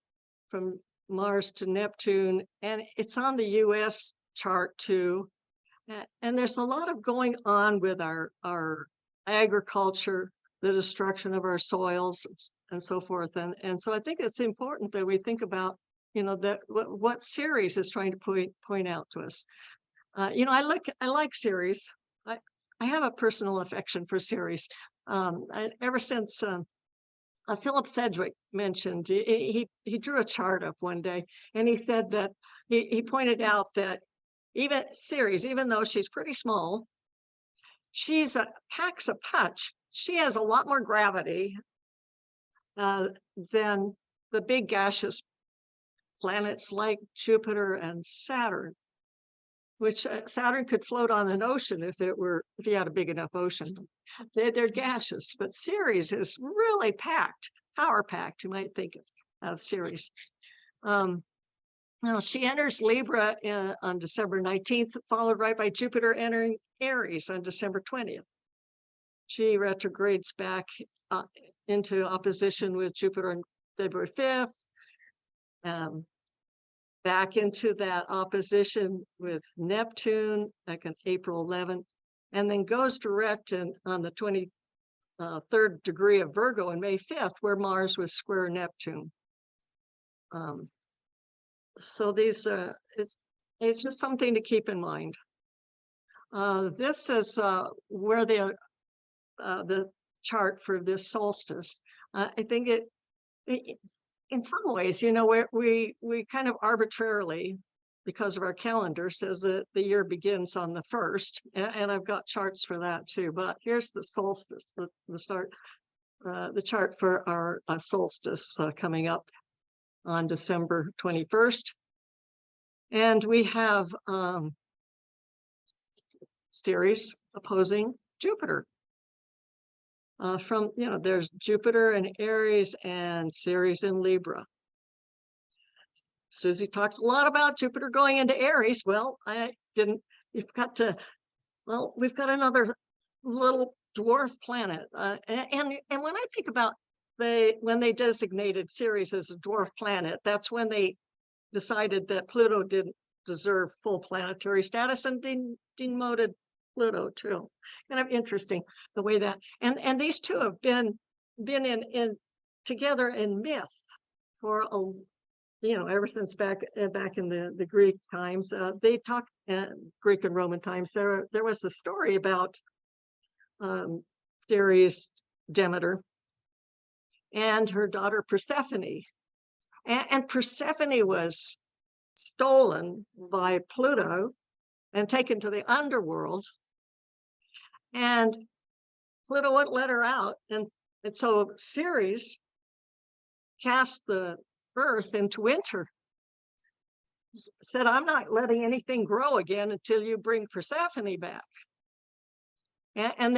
from Mars to Neptune, and it's on the US chart too. And there's a lot of going on with our agriculture, the destruction of our soils and so forth. And so I think it's important that we think about that what Ceres is trying to point out to us. I like Ceres. I have a personal affection for Ceres. Ever since Philip Sedgwick mentioned, he drew a chart up one day, and he said that he pointed out that even Ceres, even though she's pretty small, she's packs a punch. She has a lot more gravity than the big gaseous planets like Jupiter and Saturn, which Saturn could float on an ocean if you had a big enough ocean. They're gaseous, but Ceres is really packed, power packed. You might think of Ceres. Now she enters Libra on December 19th, followed right by Jupiter entering Aries on December 20th. She retrogrades back into opposition with Jupiter on February 5th. Back into that opposition with Neptune back on April 11th, and then goes direct on the 23rd degree of Virgo on May 5th, where Mars was square Neptune. So these, it's just something to keep in mind. This is where the chart for this solstice. I think it in some ways, we kind of arbitrarily, because of our calendar, says that the year begins on the 1st, and I've got charts for that too. But here's the solstice, the chart for our solstice coming up on December 21st, and we have Ceres opposing Jupiter. There's Jupiter in Aries and Ceres in Libra. Susie talked a lot about Jupiter going into Aries. Well, we've got another little dwarf planet. And when I think about when they designated Ceres as a dwarf planet, that's when they decided that Pluto didn't deserve full planetary status and demoted Pluto too. Kind of interesting the way that, and these two have been in together in myth for ever since back in the Greek times. They talked Greek and Roman times. There was a story about Ceres, Demeter, and her daughter Persephone. And Persephone was stolen by Pluto and taken to the underworld. And Pluto wouldn't let her out. And so Ceres cast the earth into winter. Said, I'm not letting anything grow again until you bring Persephone back. And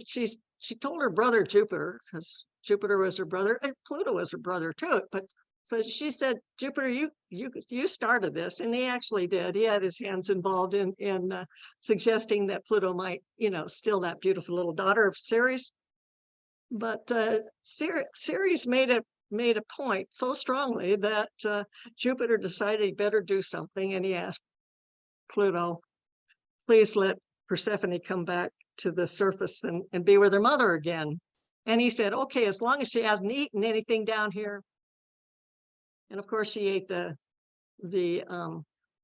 she told her brother Jupiter, because Jupiter was her brother, and Pluto was her brother too. But so she said, Jupiter, you started this, and he actually did. He had his hands involved in suggesting that Pluto might, steal that beautiful little daughter of Ceres. But Ceres made a point so strongly that Jupiter decided he better do something, and he asked Pluto, please let Persephone come back to the surface and be with her mother again. And he said, okay, as long as she hasn't eaten anything down here. And of course she ate the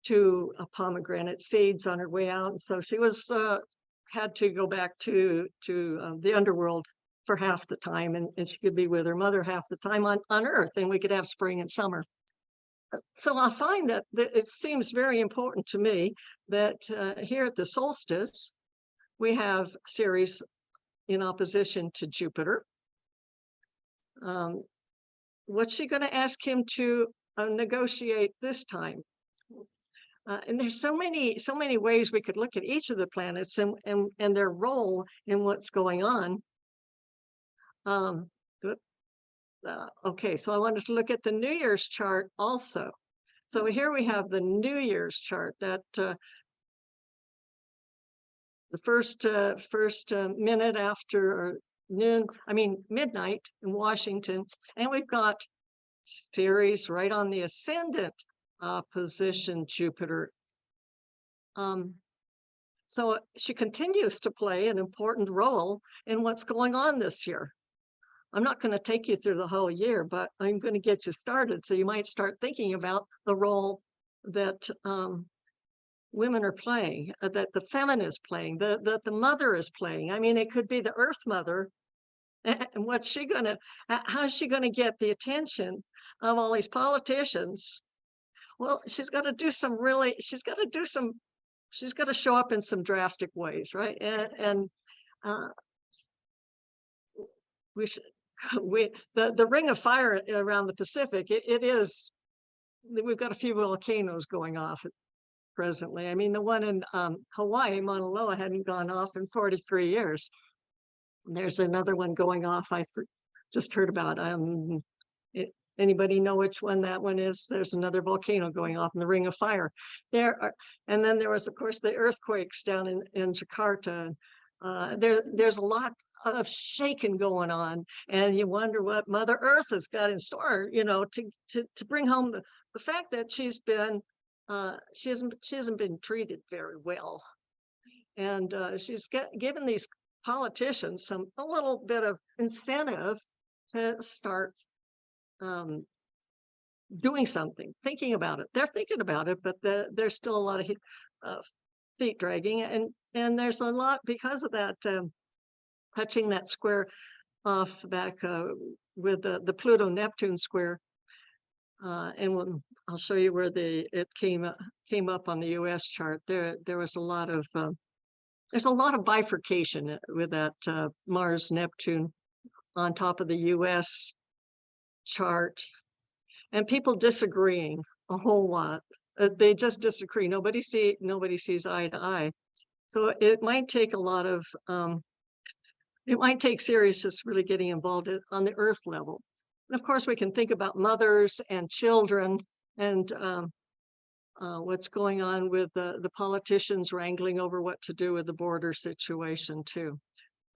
2 pomegranate seeds on her way out. So she was had to go back to the underworld for half the time, and she could be with her mother half the time on Earth, and we could have spring and summer. So I find that it seems very important to me that here at the solstice, we have Ceres in opposition to Jupiter. What's she going to ask him to negotiate this time? And there's so many ways we could look at each of the planets and their role in what's going on. Okay, so I wanted to look at the New Year's chart also. So here we have the New Year's chart that the first minute after midnight in Washington, and we've got Ceres right on the ascendant position Jupiter. So she continues to play an important role in what's going on this year. I'm not going to take you through the whole year, but I'm going to get you started. So you might start thinking about the role that women are playing, that the feminine is playing, that the mother is playing. I mean, it could be the Earth Mother. And how's she going to get the attention of all these politicians? Well, she's got to show up in some drastic ways, right? The ring of fire around the Pacific, we've got a few volcanoes going off presently. I mean, the one in Hawaii, Mauna Loa, hadn't gone off in 43 years. There's another one going off I just heard about. Anybody know which one that one is? There's another volcano going off in the Ring of Fire. And then there was, of course, the earthquakes down in Jakarta. There's a lot of shaking going on, and you wonder what Mother Earth has got in store, to bring home the fact that she hasn't been treated very well, and she's given these politicians a little bit of incentive to start doing something, thinking about it. They're thinking about it, but there's still a lot of feet dragging, and there's a lot because of that. Touching that square off back with the Pluto-Neptune square, and I'll show you where it came up on the U.S. chart. There was a lot of there's a lot of bifurcation with that Mars-Neptune on top of the U.S. chart, and people disagreeing a whole lot. They just disagree. Nobody sees eye to eye. So it might take a lot of it might take Ceres just really getting involved on the Earth level. And of course, we can think about mothers and children and what's going on with the politicians wrangling over what to do with the border situation too.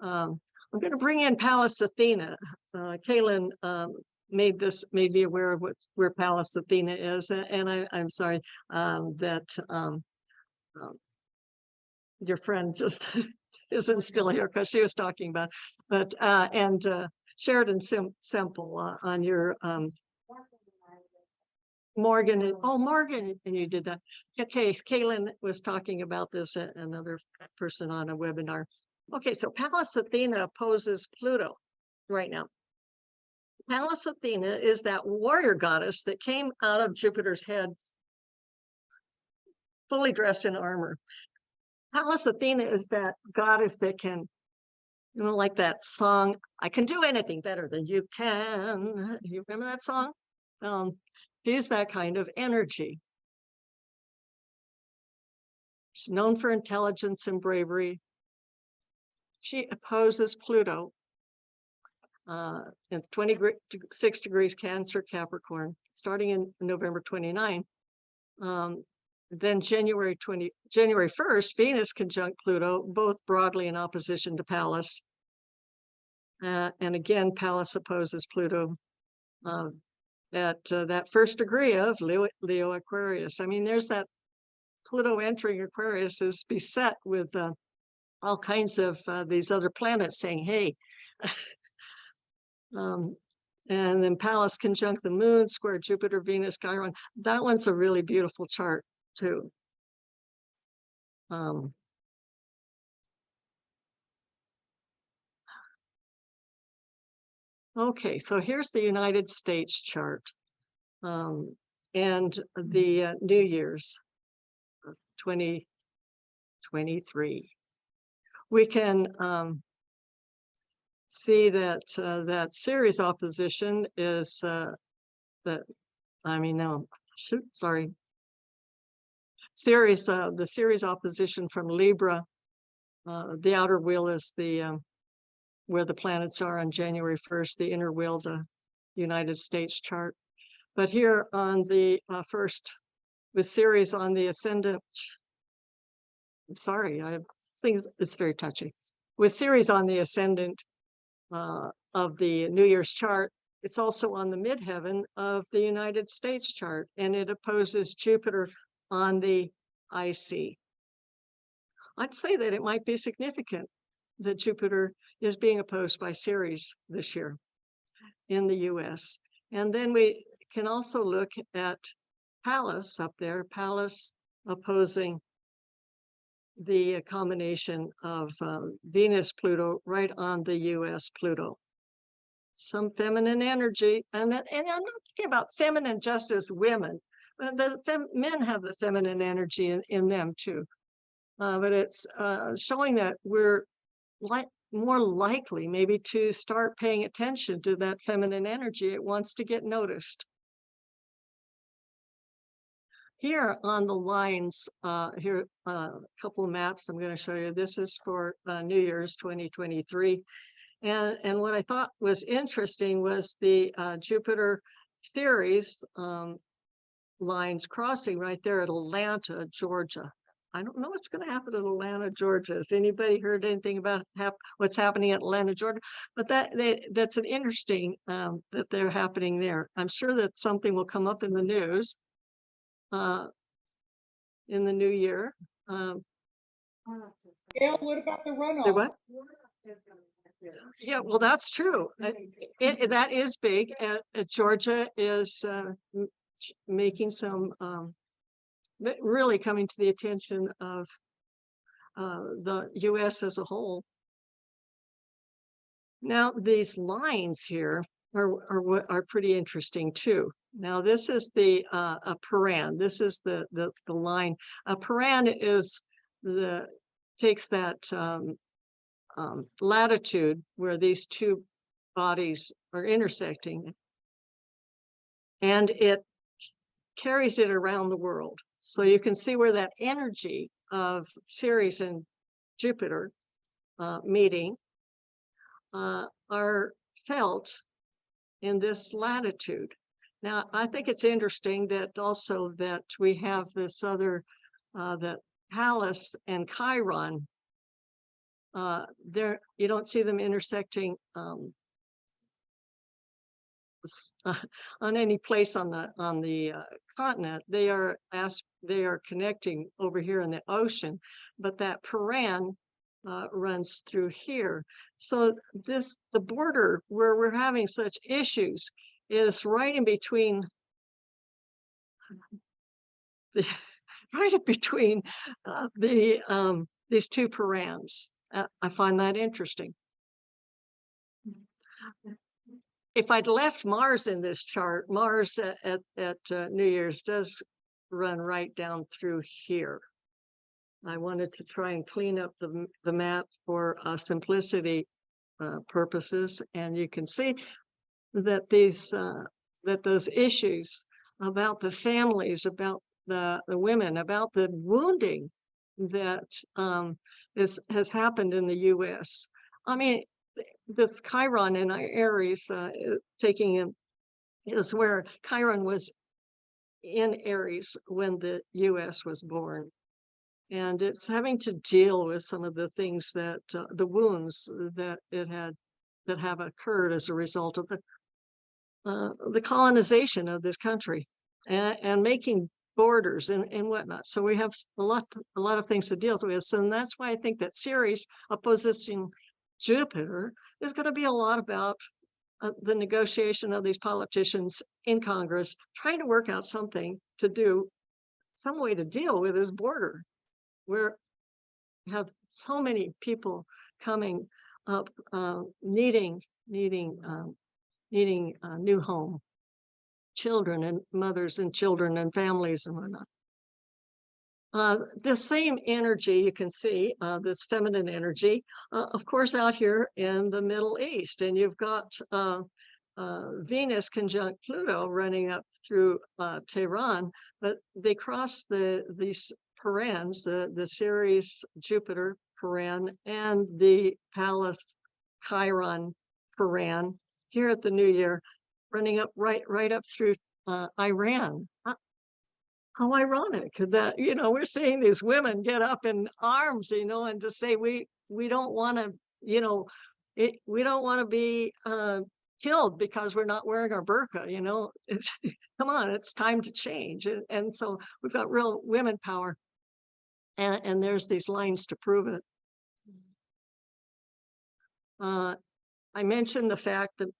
I'm going to bring in Pallas Athena. Cayelin made me aware of where Pallas Athena is, and I'm sorry that your friend just isn't still here because she was talking about, but and Sheridan Semple on your Morgan. Oh, Morgan, and you did that. Okay, Cayelin was talking about this, another person on a webinar, Okay, so Pallas Athena opposes Pluto right now. Pallas Athena is that warrior goddess that came out of Jupiter's head, fully dressed in armor. Pallas Athena is that goddess that can, you know, like that song, I can do anything better than you can. You remember that song? She's that kind of energy. She's known for intelligence and bravery. She opposes Pluto in 26 degrees Cancer, Capricorn, starting in November 29. Then January 1st, Venus conjunct Pluto, both broadly in opposition to Pallas. And again, Pallas opposes Pluto at that first degree of Leo Aquarius. I mean, there's that Pluto entering Aquarius is beset with all kinds of these other planets saying, hey, and then Pallas conjunct the moon, square Jupiter, Venus, Chiron. That one's a really beautiful chart too. Okay, so here's the United States chart and the New Year's 2023. We can see that that series opposition is the series opposition from Libra. The outer wheel is the where the planets are on January 1st, the inner wheel, the United States chart. But here on the first, with Ceres on the ascendant, I'm sorry, I think it's very touchy. With Ceres on the ascendant of the New Year's chart, it's also on the midheaven of the United States chart, and it opposes Jupiter on the IC. I'd say that it might be significant that Jupiter is being opposed by Ceres this year in the US. And then we can also look at Pallas up there, Pallas opposing the combination of Venus, Pluto, right on the US Pluto. Some feminine energy, and I'm not talking about feminine just as women, but men have the feminine energy in them too. But it's showing that we're more likely maybe to start paying attention to that feminine energy. It wants to get noticed. Here on the lines, here a couple of maps I'm going to show you. This is for New Year's 2023. And what I thought was interesting was the Jupiter Ceres lines crossing right there at Atlanta, Georgia. I don't know what's going to happen in Atlanta, Georgia. Has anybody heard anything about what's happening at Atlanta, Georgia? But that's an interesting that they're happening there. I'm sure that something will come up in the news in the new year. Gail, what about the runoff? Say what? Yeah, well, that's true. That is big. Georgia is making some really coming to the attention of the US as a whole. Now, these lines here are pretty interesting too. Now, this is the a paran. This is the line. A paran is takes that latitude where these two bodies are intersecting, and it carries it around the world. So you can see where that energy of Ceres and Jupiter meeting are felt in this latitude. Now, I think it's interesting that also that we have this other, that Pallas and Chiron, there you don't see them intersecting on any place on the continent. They are connecting over here in the ocean, but that paran runs through here. So the border where we're having such issues is right in between these two parans. I find that interesting. If I'd left Mars in this chart, Mars at New Year's does run right down through here. I wanted to try and clean up the map for simplicity purposes, and you can see that those issues about the families, about the women, about the wounding that has happened in the U.S. I mean, this Chiron in our Aries is where Chiron was in Aries when the U.S. was born. And it's having to deal with some of the things that the wounds that have occurred as a result of the colonization of this country and making borders and whatnot. So we have a lot of things to deal with. So and that's why I think that Ceres opposition Jupiter is going to be a lot about the negotiation of these politicians in Congress trying to work out something to do, some way to deal with this border, where we have so many people coming up needing a new home, children and mothers and children and families and whatnot. The same energy you can see, this feminine energy, of course, out here in the Middle East, and you've got Venus conjunct Pluto running up through Tehran, but they cross these parans, the Ceres Jupiter paran and the Pallas Chiron paran here at the New Year, running up right up through Iran. How ironic that, we're seeing these women get up in arms, and to say we don't want to, we don't want to be killed because we're not wearing our burqa, it's come on, it's time to change. And so we've got real women power, and there's these lines to prove it. I mentioned the fact that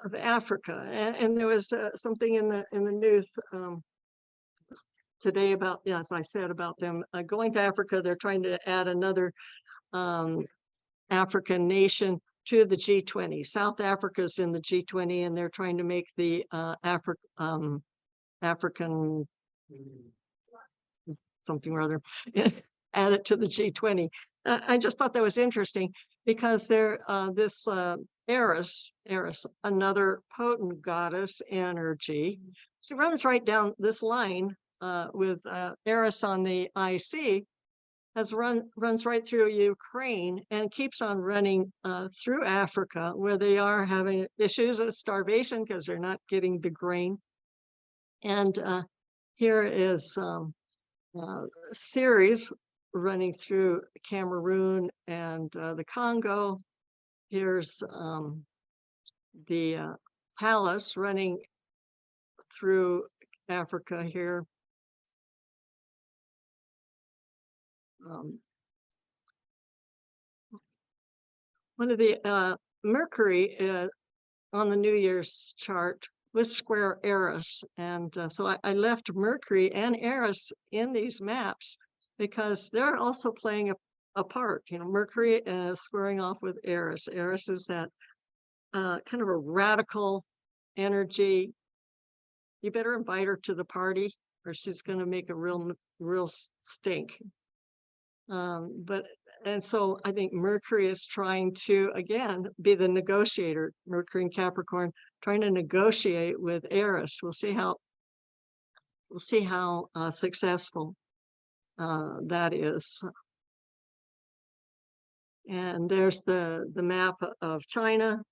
of Africa, and there was something in the news today about, as I said, about them going to Africa. They're trying to add another African nation to the G20. South Africa's in the G20, and they're trying to make the African something or other add it to the G20. I just thought that was interesting because this Eris, another potent goddess energy, she runs right down this line with Eris on the IC, runs right through Ukraine and keeps on running through Africa, where they are having issues of starvation because they're not getting the grain. And here is Ceres running through Cameroon and the Congo. Here's the Pallas running through Africa here. One of the Mercury on the New Year's chart was square Eris, and so I left Mercury and Eris in these maps because they're also playing a part. Mercury is squaring off with Eris. Eris is that kind of a radical energy. You better invite her to the party, or she's going to make a real stink. And so I think Mercury is trying to, again, be the negotiator. Mercury and Capricorn trying to negotiate with Eris. We'll see how successful that is. And there's the map of China.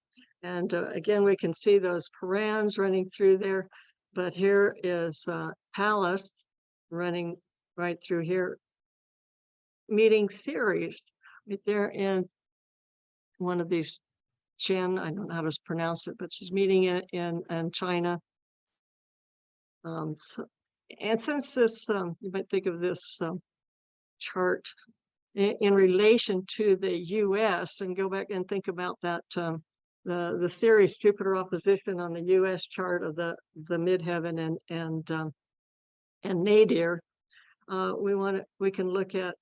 And again, we can see those parans running through there. But here is Pallas running right through here, meeting Ceres right there in one of these Chen, I don't know how to pronounce it, but she's meeting it in China. And since this, you might think of this chart in relation to the U.S. and go back and think about that, the Ceres Jupiter opposition on the U.S. chart of the midheaven and nadir. we can look at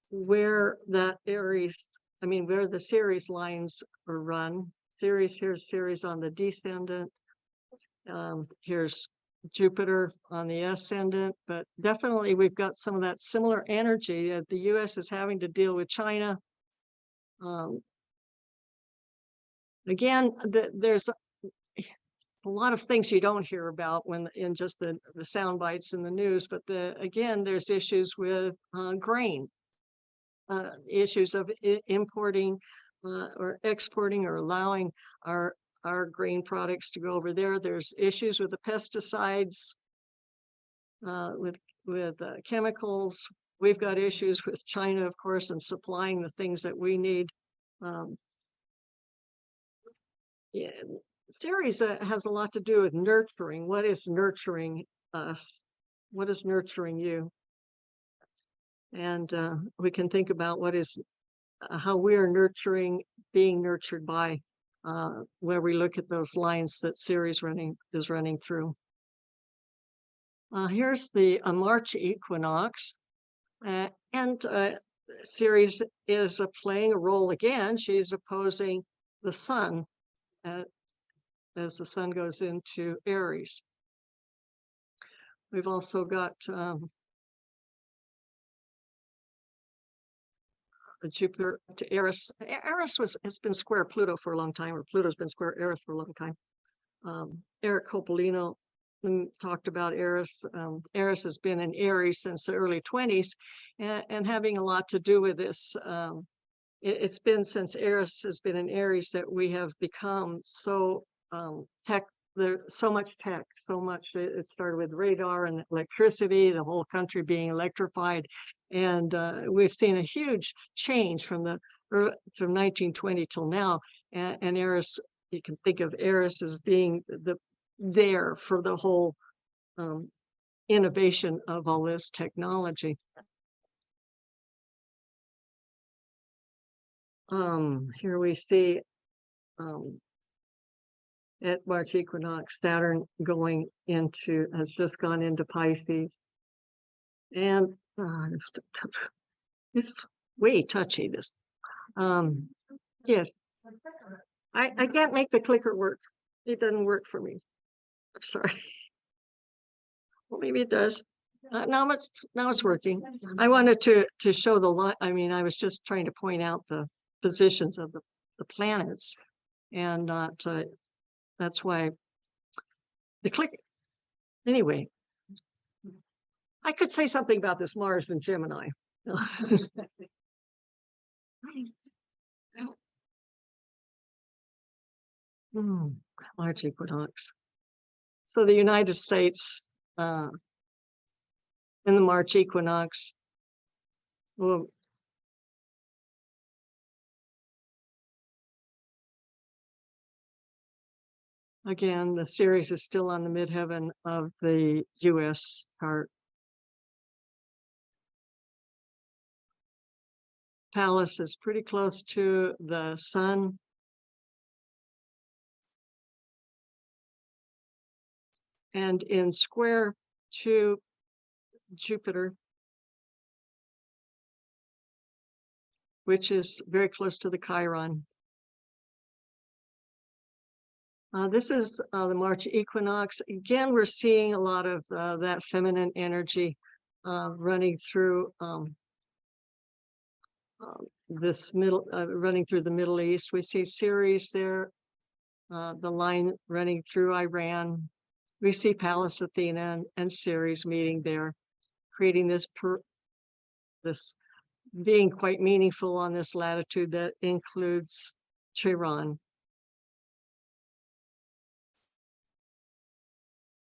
where that Aries, where the Ceres lines are run. Ceres, here's Ceres on the descendant. Here's Jupiter on the ascendant, but definitely we've got some of that similar energy that the US is having to deal with China. Again, there's a lot of things you don't hear about when in just the sound bites in the news, but again, there's issues with grain, issues of importing or exporting or allowing our grain products to go over there. There's issues with the pesticides, with chemicals. We've got issues with China, of course, and supplying the things that we need. Yeah, Ceres has a lot to do with nurturing. What is nurturing us? What is nurturing you? And we can think about what is how we are nurturing, being nurtured by, where we look at those lines that Ceres is running through. Here's the March equinox, and Ceres is playing a role again. She's opposing the sun as the sun goes into Aries. We've also got Jupiter to Eris. Eris has been square Pluto for a long time, or Pluto's been square Eris for a long time. Eric Coppolino talked about Eris. Eris has been in Aries since the early 20s, and having a lot to do with this. It's been since Eris has been in Aries that we have become so there's so much tech, so much. It started with radar and electricity, the whole country being electrified, and we've seen a huge change from 1920 till now. And Eris, you can think of Eris as being there for the whole innovation of all this technology. Here we see at March equinox, Saturn has just gone into Pisces. And it's way touchy, this. Yes, I can't make the clicker work. It doesn't work for me. I'm sorry. Well, maybe it does. Now it's working. I wanted to show the line. I was just trying to point out the positions of the planets, and not that's why the click. Anyway, I could say something about this Mars and Gemini. March equinox. So the United States in the March equinox will again, the Ceres is still on the midheaven of the US chart. Pallas is pretty close to the sun. And in square to Jupiter, which is very close to the Chiron. This is the March equinox. Again, we're seeing a lot of that feminine energy running through running through the Middle East. We see Ceres there, the line running through Iran. We see Pallas Athena and Ceres meeting there, creating this being quite meaningful on this latitude that includes Chiron.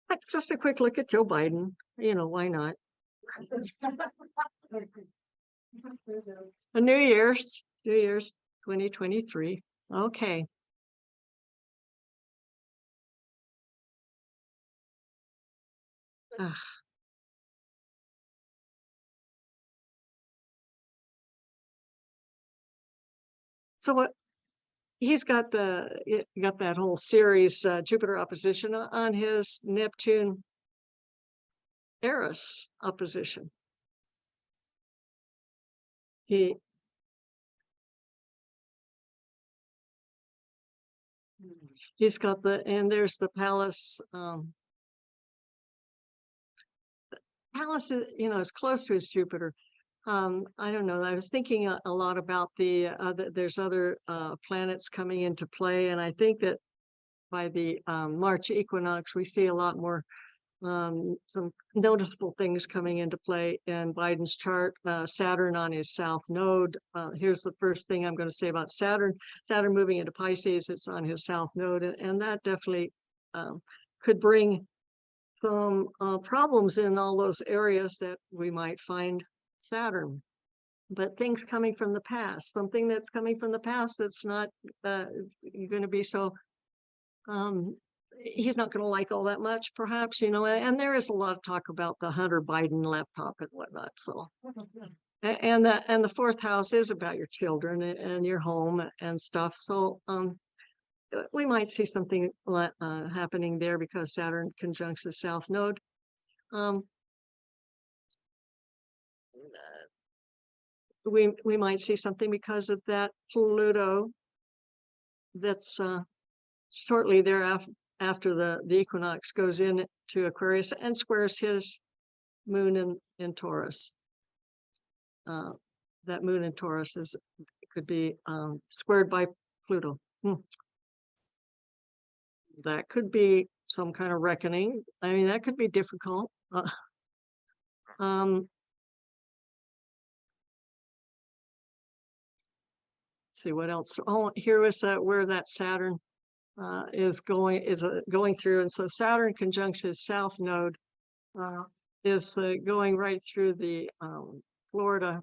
That's just a quick look at Joe Biden. Why not? New Year's 2023. Okay. So what he's got that whole series, Jupiter opposition on his Neptune Eris opposition. He's got and there's the Palace. Palace is, is close to his Jupiter. I don't know. I was thinking a lot about there's other planets coming into play, and I think that by the March equinox, we see a lot more some noticeable things coming into play in Biden's chart. Saturn on his south node. Here's the first thing I'm going to say about Saturn. Saturn moving into Pisces, it's on his south node, and that definitely could bring some problems in all those areas that we might find Saturn. But things coming from the past, something that's coming from the past that's not going to be so he's not going to like all that much, perhaps, and there is a lot of talk about the Hunter Biden laptop and whatnot. So, and the fourth house is about your children and your home and stuff. So, we might see something happening there because Saturn conjuncts the south node. We might see something because of that Pluto that's shortly thereafter, after the equinox goes into Aquarius and squares his moon in Taurus. That moon in Taurus could be squared by Pluto. That could be some kind of reckoning. I mean, that could be difficult. Let's see what else. Oh, here was where that Saturn is going through, and so Saturn conjuncts his south node is going right through the Florida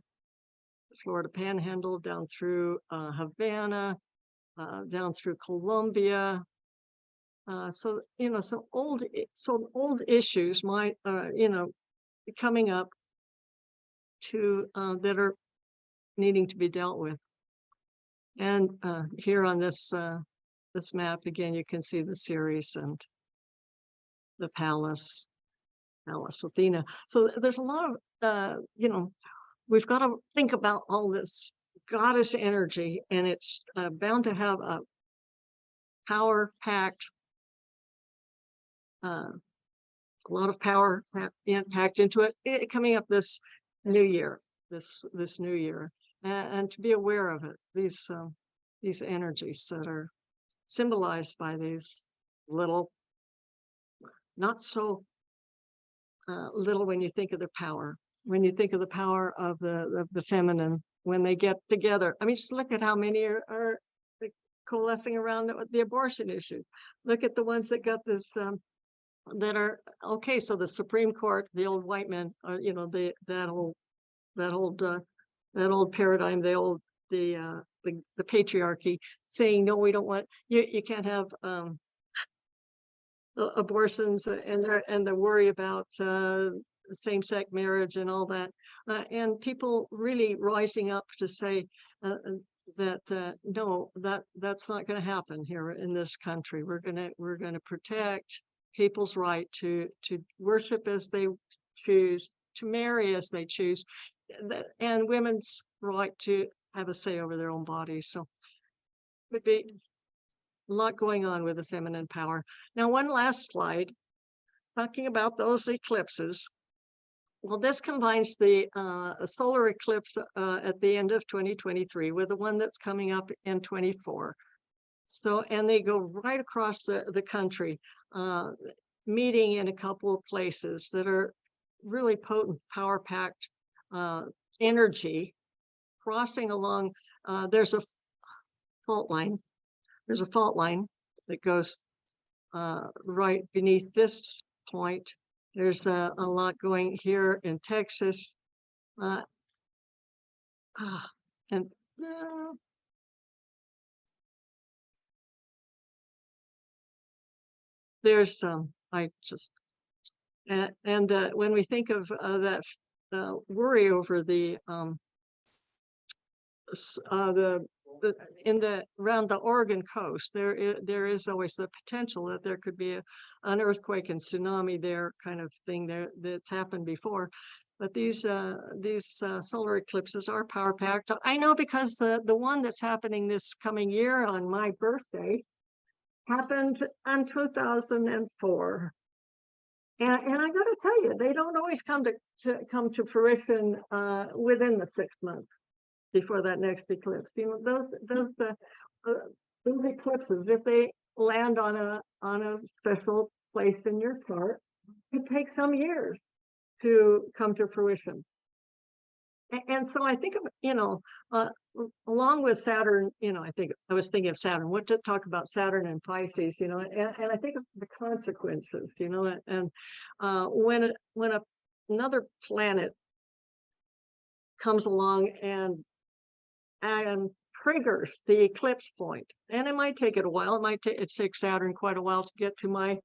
Panhandle, down through Havana, down through Colombia. So some old issues might be coming up to that are needing to be dealt with. And here on this map again, you can see the Ceres and the Pallas Athena. So there's a lot of we've got to think about all this goddess energy, and it's bound to have a power packed, a lot of power packed into it coming up this new year, this new year, and to be aware of it. These energies that are symbolized by these little, not so little when you think of their power. When you think of the power of the feminine, when they get together. I mean, just look at how many are coalescing around the abortion issue. Look at the ones that got this, that are, okay, so the Supreme Court, the old white men, that old paradigm, the patriarchy, saying, no, we don't want, you can't have abortions, and the worry about same-sex marriage and all that, and people really rising up to say that no, that's not going to happen here in this country. We're gonna protect people's right to worship as they choose, to marry as they choose, and women's right to have a say over their own bodies. So would be a lot going on with the feminine power. Now, one last slide talking about those eclipses. Well, this combines the solar eclipse at the end of 2023 with the one that's coming up in 24. So, and they go right across the country, meeting in a couple of places that are really potent, power-packed energy, crossing along. There's a fault line. There's a fault line that goes right beneath this point. There's a lot going here in Texas. And there's I just, and when we think of that worry over the around the Oregon coast, there is always the potential that there could be an earthquake and tsunami there kind of thing there that's happened before. But these solar eclipses are power packed. I know because the one that's happening this coming year on my birthday happened in 2004. And I got to tell you, they don't always come to fruition within the 6 months before that next eclipse. You know, those eclipses, if they land on a special place in your chart, it takes some years to come to fruition. And so I think of, you know, along with Saturn, you know, I was thinking of Saturn, what to talk about Saturn and Pisces, you know, and I think of the consequences, you know, and when another planet comes along and triggers the eclipse point, and it might take it a while, it takes Saturn quite a while to get to my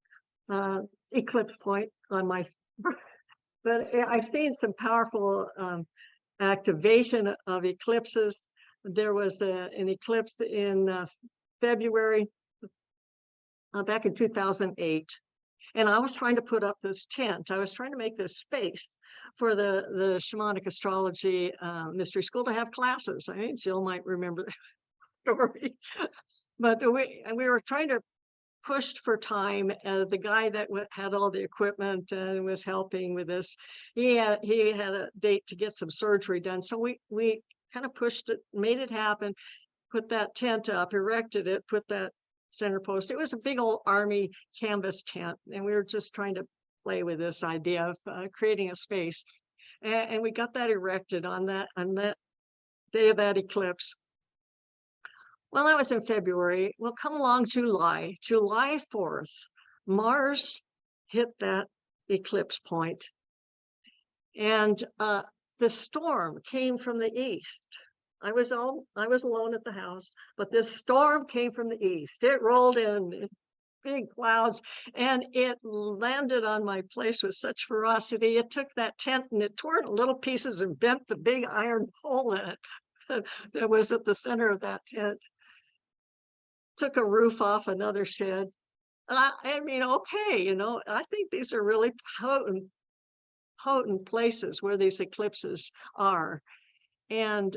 eclipse point on my, but I've seen some powerful activation of eclipses. There was an eclipse in February back in 2008, and I was trying to put up this tent. I was trying to make this space for the shamanic astrology mystery school to have classes. I think Jill might remember that story, but we were trying to pushed for time. The guy that had all the equipment and was helping with this, he had a date to get some surgery done. So we kind of pushed it, made it happen, put that tent up, erected it, put that center post. It was a big old army canvas tent, and we were just trying to play with this idea of creating a space. And we got that erected on that day of that eclipse. Well, that was in February. Well, come along July 4th, Mars hit that eclipse point, and the storm came from the east. I was alone at the house, but this storm came from the east. It rolled in big clouds, and it landed on my place with such ferocity. It took that tent and it tore it to little pieces and bent the big iron hole in it that was at the center of that tent. Took a roof off another shed. I mean, okay, you know, I think these are really potent places where these eclipses are. And,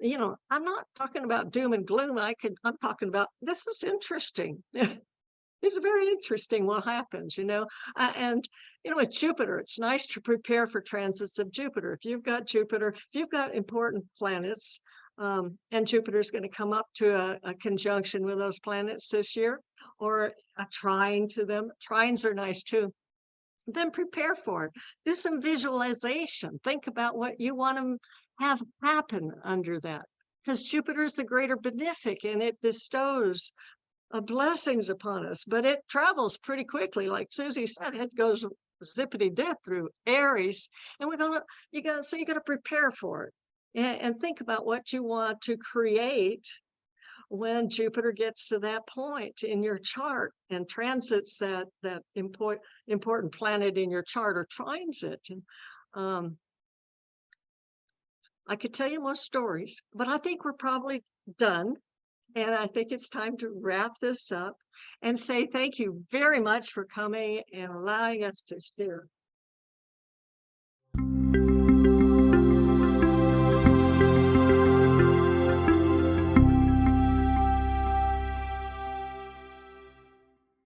you know, I'm not talking about doom and gloom. I'm talking about, this is interesting. It's very interesting what happens, you know, and, you know, with Jupiter, it's nice to prepare for transits of Jupiter. If you've got Jupiter, if you've got important planets, and Jupiter's going to come up to a conjunction with those planets this year, or a trine to them. Trines are nice too. Then prepare for it. Do some visualization. Think about what you want to have happen under that. Because Jupiter is the greater benefic, and it bestows blessings upon us, but it travels pretty quickly. Like Susie said, it goes zippity dip through Aries, and you got to prepare for it. And think about what you want to create when Jupiter gets to that point in your chart and transits that important planet in your chart, or trines it. And, I could tell you more stories, but I think we're probably done. And I think it's time to wrap this up and say thank you very much for coming and allowing us to share.